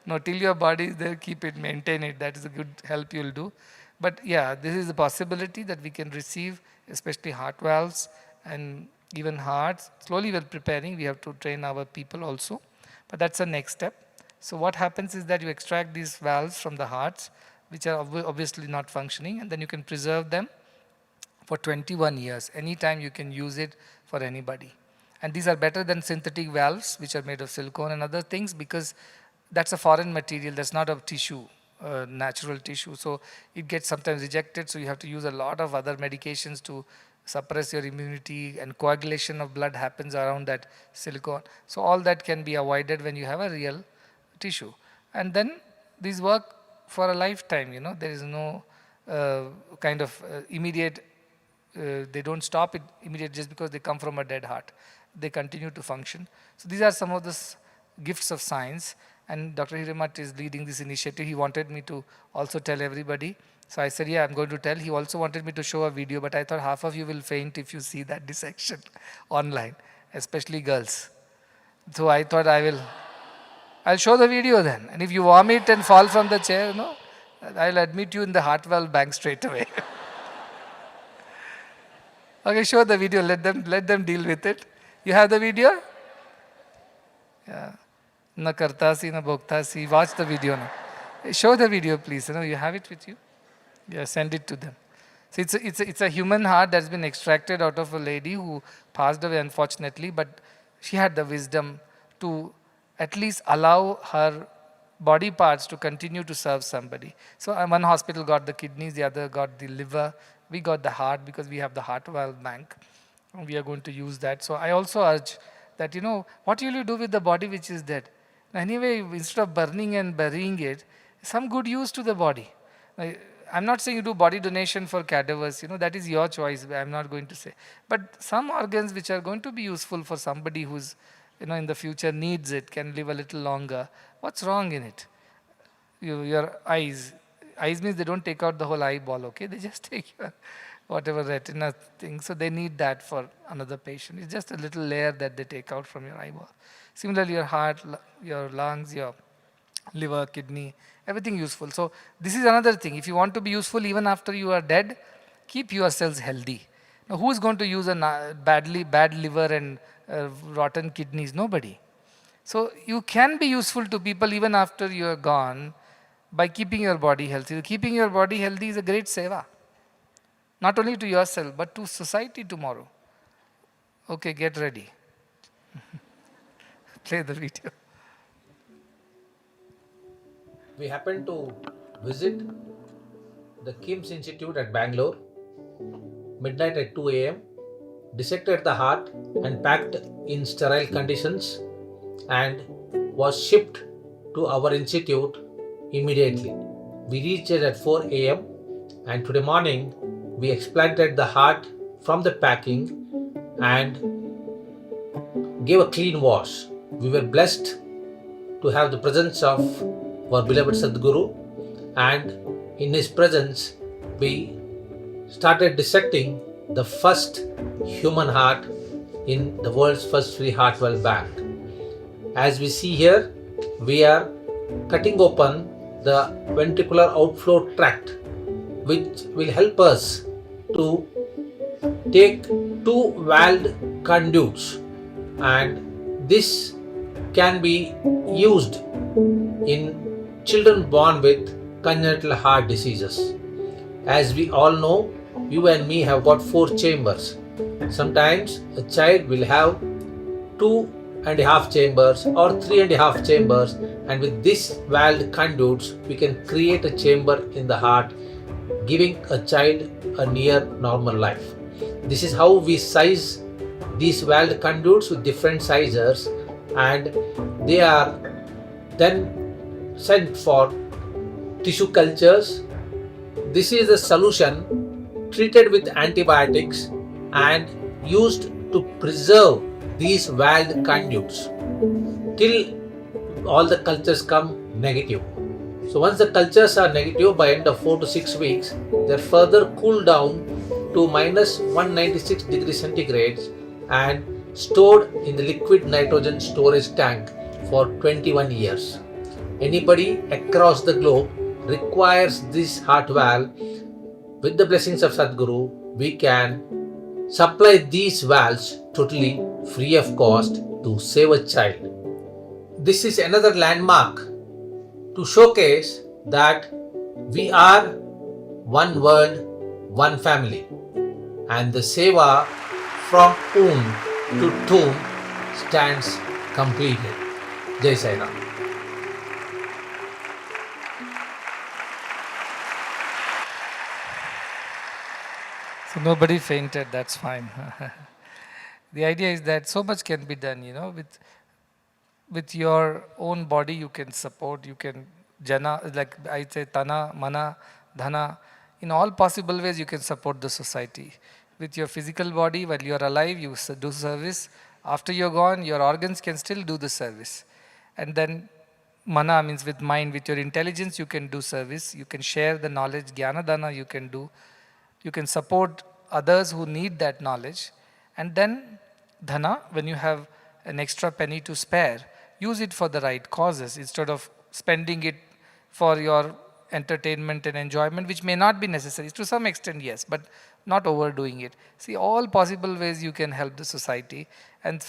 No, till your body is there, keep it, maintain it. That is a good help you'll do. But yeah, this is a possibility that we can receive, especially heart valves and even hearts. Slowly we're preparing. We have to train our people also. But that's the next step. So what happens is that you extract these valves from the hearts, which are obviously not functioning, and then you can preserve them for 21 years. Anytime you can use it for anybody. And these are better than synthetic valves, which are made of silicone and other things, because that's a foreign material. That's not a tissue, natural tissue. So it gets sometimes rejected. So you have to use a lot of other medications to suppress your immunity, and coagulation of blood happens around that silicone. So all that can be avoided when you have a real tissue. And then these work for a lifetime. There is no kind of immediate, they don't stop it immediately just because they come from a dead heart. They continue to function. So these are some of the gifts of science, and Dr. Hirimat is leading this initiative. He wanted me to also tell everybody. So I said, yeah, I'm going to tell. He also wanted me to show a video, but I thought half of you will faint if you see that dissection online, especially girls. So I thought I'll show the video then. And if you vomit and fall from the chair, I'll admit you in the heart valve bank straight away. Okay, show the video. Let them deal with it. You have the video? Yeah. Na kartasi, na bhoktasi. Watch the video now. Show the video, please. You have it with you? Yeah, send it to them. So it's a human heart that's been extracted out of a lady who passed away unfortunately, but she had the wisdom to at least allow her body parts to continue to serve somebody. So one hospital got the kidneys, the other got the liver. We got the heart because we have the heart valve bank. We are going to use that. So I also urge that, what will you do with the body which is dead? Anyway, instead of burning and burying it, some good use to the body. I'm not saying you do body donation for cadavers, that is your choice, I'm not going to say. But some organs which are going to be useful for somebody who's, in the future needs it, can live a little longer. What's wrong in it? Your eyes means they don't take out the whole eyeball, okay? They just take your whatever retina thing. So they need that for another patient. It's just a little layer that they take out from your eyeball. Similarly, your heart, your lungs, your liver, kidney, everything useful. So this is another thing. If you want to be useful even after you are dead, keep yourselves healthy. Now, who is going to use a bad liver and rotten kidneys? Nobody. So you can be useful to people even after you are gone by keeping your body healthy. Keeping your body healthy is a great seva. Not only to yourself, but to society tomorrow. Okay, get ready. Play the video. We happened to visit the KIMS Institute at Bangalore, midnight at 2 a.m., dissected the heart and packed in sterile conditions and was shipped to our institute immediately. We reached it at 4 a.m. and today morning we explanted the heart from the packing and gave a clean wash. We were blessed to have the presence of our beloved Sadguru, and in his presence we started dissecting the first human heart in the world's first free heart valve bank. As we see here, we are cutting open the ventricular outflow tract, which will help us to take two valved conduits, and this can be used in children born with congenital heart diseases. As we all know, you and me have got 4 chambers. Sometimes a child will have 2.5 chambers or 3.5 chambers, and with this valved conduits we can create a chamber in the heart, giving a child a near normal life. This is how we size these valved conduits with different sizes, and they are then sent for tissue cultures. This is the solution treated with antibiotics and used to preserve these valved conduits till all the cultures come negative. So once the cultures are negative, by end of 4 to 6 weeks, they are further cooled down to minus 196 degrees centigrade and stored in the liquid nitrogen storage tank for 21 years. Anybody across the globe requires this heart valve. With the blessings of Sadguru, we can supply these valves totally free of cost to save a child. This is another landmark to showcase that we are one world, one family, and the seva from womb to tomb stands completed. Jai Sai Ram. So nobody fainted, that's fine. The idea is that so much can be done, with your own body you can support, you can jana, like I say, tana, mana, dhana, in all possible ways you can support the society. With your physical body, while you are alive, you do service. After you're gone, your organs can still do the service. And then mana means with mind, with your intelligence you can do service, you can share the knowledge, jnana dana you can do. You can support others who need that knowledge. And then dhana, when you have an extra penny to spare, use it for the right causes instead of spending it for your entertainment and enjoyment, which may not be necessary. To some extent, yes, but not overdoing it. See, all possible ways you can help the society. And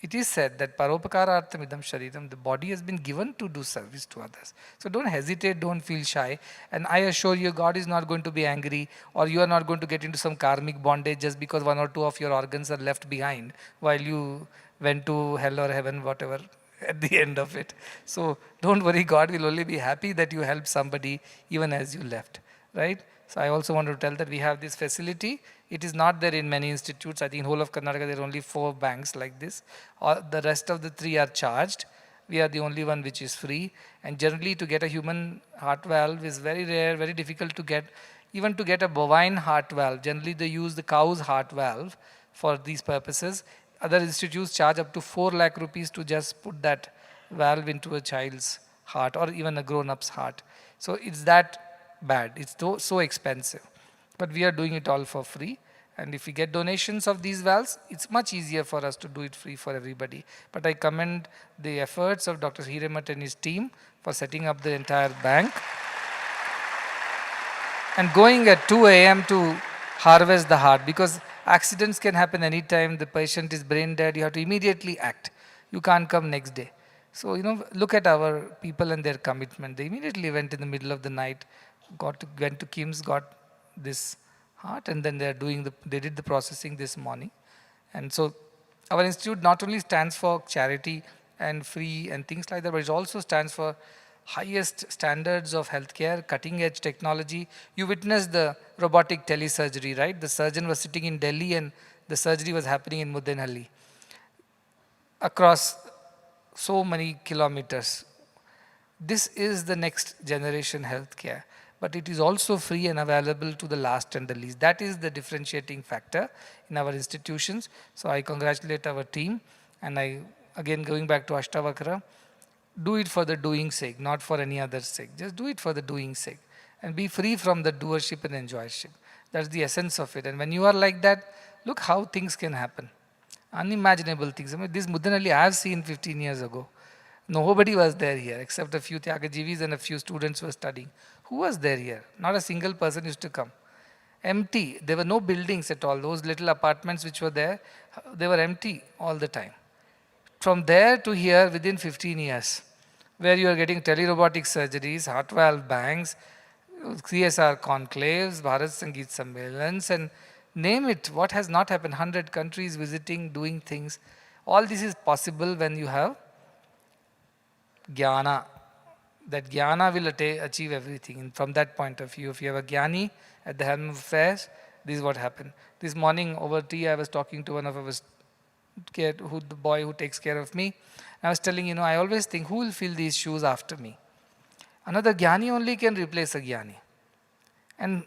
It is said that Paropakaraartham idam shariram, the body has been given to do service to others. So don't hesitate, don't feel shy. And I assure you, God is not going to be angry, or you are not going to get into some karmic bondage just because one or two of your organs are left behind while you went to hell or heaven, whatever, at the end of it. So don't worry, God will only be happy that you helped somebody even as you left, right? So I also want to tell that we have this facility. It is not there in many institutes. I think in whole of Karnataka there are only 4 banks like this. The rest of the 3 are charged. We are the only one which is free. And generally to get a human heart valve is very rare, very difficult to get. Even to get a bovine heart valve, generally they use the cow's heart valve for these purposes. Other institutes charge up to 4 lakh rupees to just put that valve into a child's heart or even a grown-up's heart. So it's that bad. It's so expensive. But we are doing it all for free. And if we get donations of these valves, it's much easier for us to do it free for everybody. But I commend the efforts of Dr. Hiremat and his team for setting up the entire bank. And going at 2 a.m. to harvest the heart, because accidents can happen anytime. The patient is brain dead, you have to immediately act. You can't come next day. So, look at our people and their commitment. They immediately went in the middle of the night, went to KIMS, got this heart, and then they did the processing this morning. And so our institute not only stands for charity and free and things like that, but it also stands for highest standards of healthcare, cutting edge technology. You witnessed the robotic telesurgery, right? The surgeon was sitting in Delhi and the surgery was happening in Muddenahalli across so many kilometers. This is the next generation healthcare, but it is also free and available to the last and the least. That is the differentiating factor in our institutions. So I congratulate our team, and again going back to Ashtavakra, do it for the doing sake, not for any other sake. Just do it for the doing sake and be free from the doership and enjoyership. That's the essence of it. And when you are like that, look how things can happen. Unimaginable things. I mean, this Muddenahalli I have seen 15 years ago. Nobody was there here except a few Tyagajivis and a few students who were studying. Who was there here? Not a single person used to come. Empty. There were no buildings at all. Those little apartments which were there, they were empty all the time. From there to here within 15 years, where you are getting telerobotic surgeries, heart valve banks, CSR conclaves, Bharat Sangeet Sammelans, and name it. What has not happened? 100 countries visiting, doing things. All this is possible when you have jnana. That jnana will achieve everything. And from that point of view, if you have a jnani at the helm of affairs, this is what happened. This morning over tea, I was talking to one of our the boy who takes care of me. I was telling, I always think, who will fill these shoes after me? Another jnani only can replace a jnani. And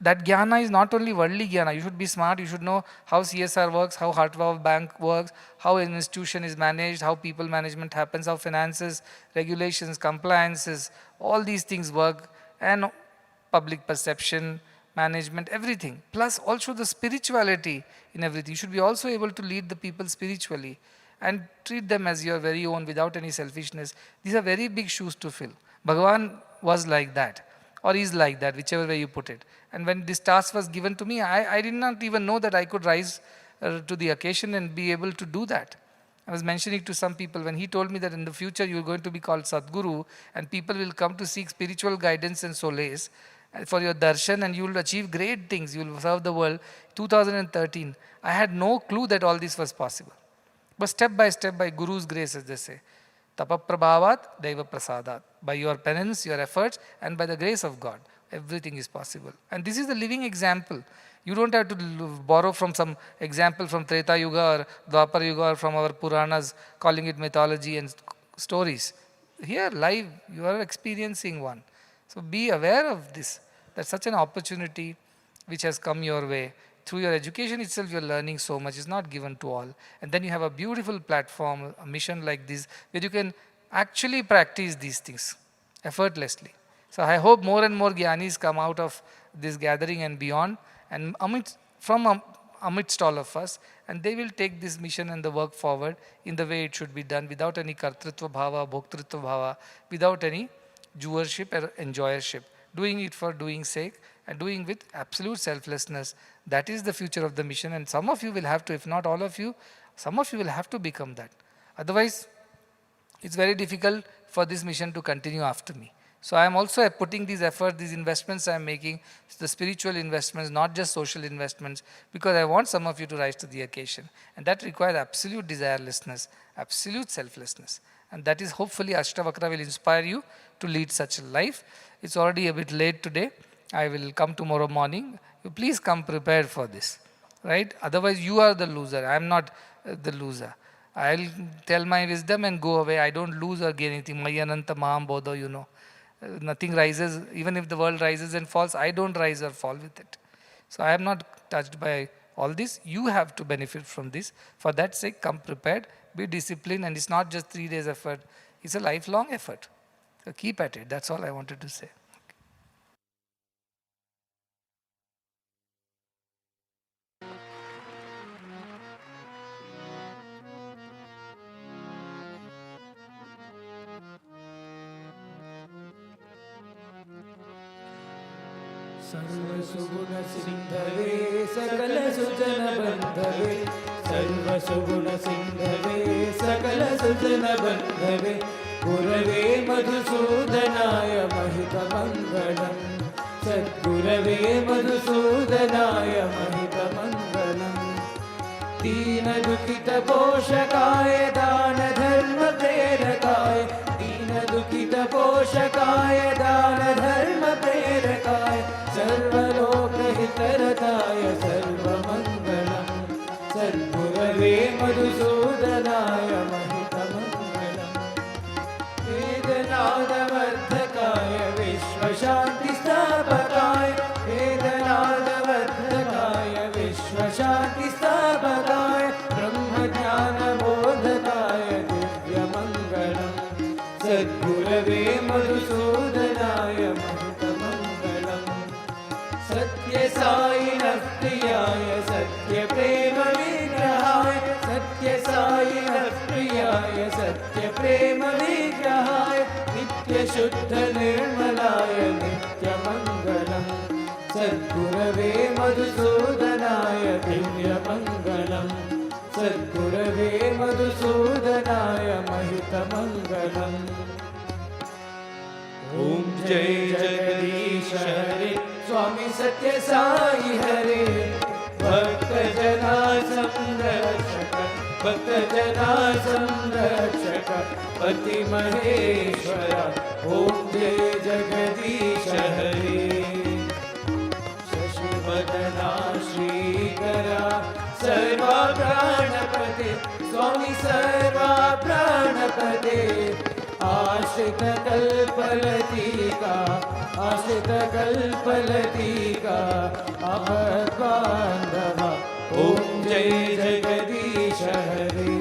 that jnana is not only worldly jnana. You should be smart. You should know how CSR works, how Heart Valve Bank works, how an institution is managed, how people management happens, how finances, regulations, compliances, all these things work, and public perception, management, everything. Plus also the spirituality in everything. You should be also able to lead the people spiritually and treat them as your very own without any selfishness. These are very big shoes to fill. Bhagavan was like that, or is like that, whichever way you put it. And when this task was given to me, I did not even know that I could rise to the occasion and be able to do that. I was mentioning to some people when he told me that in the future you are going to be called Sadguru and people will come to seek spiritual guidance and solace for your darshan, and you will achieve great things. You will serve the world. 2013, I had no clue that all this was possible. But step, by Guru's grace, as they say, tapaprabhavat daiva prasadat. By your penance, your efforts, and by the grace of God, everything is possible. And this is the living example. You don't have to borrow from some example from Treta Yuga or Dwapar Yuga or from our Puranas, calling it mythology and stories. Here, live, you are experiencing one. So be aware of this. That's such an opportunity which has come your way. Through your education itself, you're learning so much. It's not given to all. And then you have a beautiful platform, a mission like this, where you can actually practice these things effortlessly. So I hope more and more Gyanis come out of this gathering and beyond, and amidst all of us, and they will take this mission and the work forward in the way it should be done, without any kartritva bhava, bhoktritva bhava, without any doership or enjoyership, doing it for doing sake and doing with absolute selflessness. That is the future of the mission, and some of you will have to, if not all of you, Some of you will have to become that. Otherwise, it's very difficult for this mission to continue after me. So I am also putting these efforts, these investments I am making, the spiritual investments, not just social investments, because I want some of you to rise to the occasion. And that requires absolute desirelessness, absolute selflessness. And that is hopefully Ashtavakra will inspire you to lead such a life. It's already a bit late today. I will come tomorrow morning. You please come prepared for this, right? Otherwise you are the loser. I am not the loser. I'll tell my wisdom and go away. I don't lose or gain anything. Mayananta Maham Bodho, you know. Nothing rises, even if the world rises and falls, I don't rise or fall with it. So I am not touched by all this. You have to benefit from this. For that sake, come prepared, be disciplined, and it's not just 3 days effort, it's a lifelong effort. So keep at it. That's all I wanted to say. सर्वसुगुण सिंधवे सकल सुजन बंधवे सर्वसुगुण सिंधवे सकल सुजन बंधवे गुरवे मधुसूदनाय महित मंगलम् सद्गुरवे मधुसूदनाय महित मंगलम् दीन दुखित पोषकाय दान धर्म प्रेरकाय दीन दुखित पोषकाय दान धर्म प्रेरकाय सर्वलोकहितरताय सर्वमङ्गलम् सद्गुरवे मधुसूदनाय महितमङ्गलम् वेदनादवर्धकाय विश्वशान्तिस्थापकाय वेदनादवर्धकाय विश्वशान्तिस्थापकाय ब्रह्मज्ञानबोधकाय दिव्यमङ्गलम् सद्गुरवे मधुसूदनाय सत्य साई प्रियाय सत्य प्रेम विग्रहाय सत्य साई प्रियाय सत्य प्रेम विग्रहाय नित्य शुद्ध निर्मलाय नित्य मंगलम् सद्गुरवे मधुसूदनाय दिव्य मंगलम् सद्गुरवे मधुसूदनाय महित मंगलम् ओम जय जगदीश हरे स्वामी सत्य साई हरे भक्त जना संरक्षक भक्त जना संरक्षक पति महेश्वर ओम जय जगदीश हरे शशिवदना श्रीकरा सर्वा प्राणपते स्वामी सर्वा प्राणपते आश्रित कल्पलतिका आश्रित कल्पलतिका आपद्बान्धव ओम जय जगदीश हरे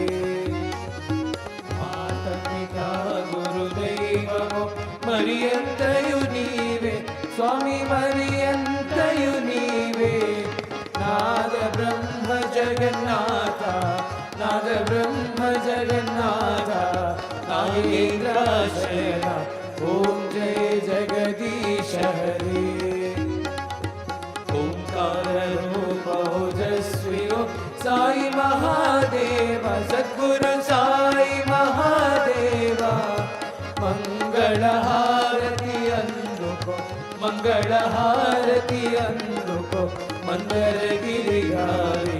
माता पिता गुरुदैवमो मरियन्तयु नीवे स्वामी मरियन्तयु नीवे नाद ब्रह्म जगन्नाथ नाद ब्रह्म जगन्नाथ नागेन्द्राशयना ओम जय जगदीश हरे ओंकार रूप ओजस्वी साई महादेव सद्गुरु साई महादेव मंगल हारति अंदुको मंगल हारति अंदुको मंदर गिरिधारी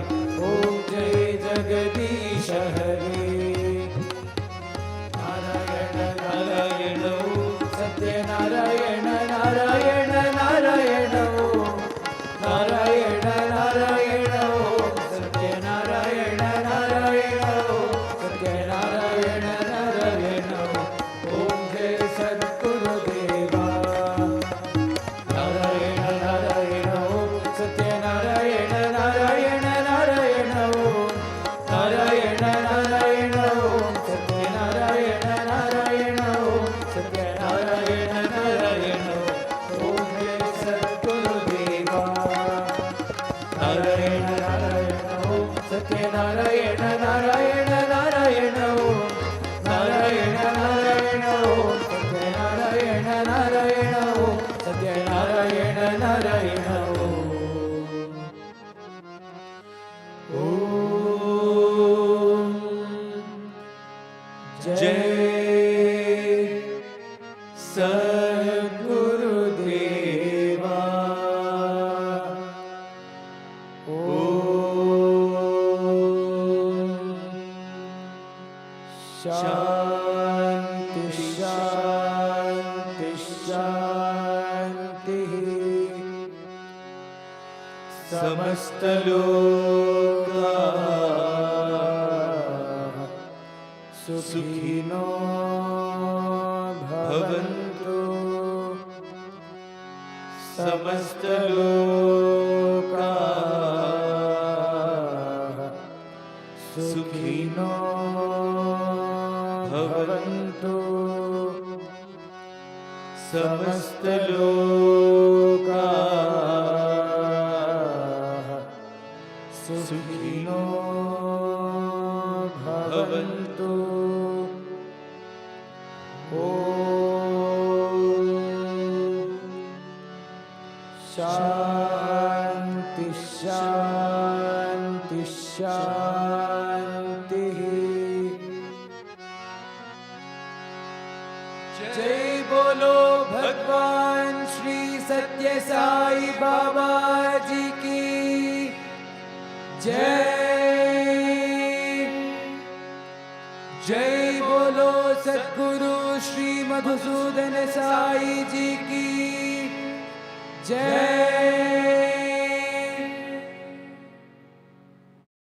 ओम जय जगदीश हरे नारायण नारायण नारायण नारायण नारायण सत्य नारायण नारायण सत्य नारायण नारायण ओम जय सद्गुरुदेवा नारायण नारायण सत्य नारायण नारायण नारायण नारायण नारायण सत्य नारायण नारायण सत्य नारायण नारायण ओम जय सद्गुरुदेवा नारायण नारायण सत्य नारायण नारायण नारायण नारायण नारायण सत्य नारायण नारायण सत्य नारायण नारायण ओम शांति शांति शांति समस्त लोका सुखिनो भवन्तु समस्त लोका सुखिनो भवन्तु समस्त लोका सुखिनो भवन्तु शांति शांति शांति जय बोलो भगवान श्री सत्य साई बाबा जी की जय जय बोलो सद्गुरु श्री मधुसूदन साई जी की जय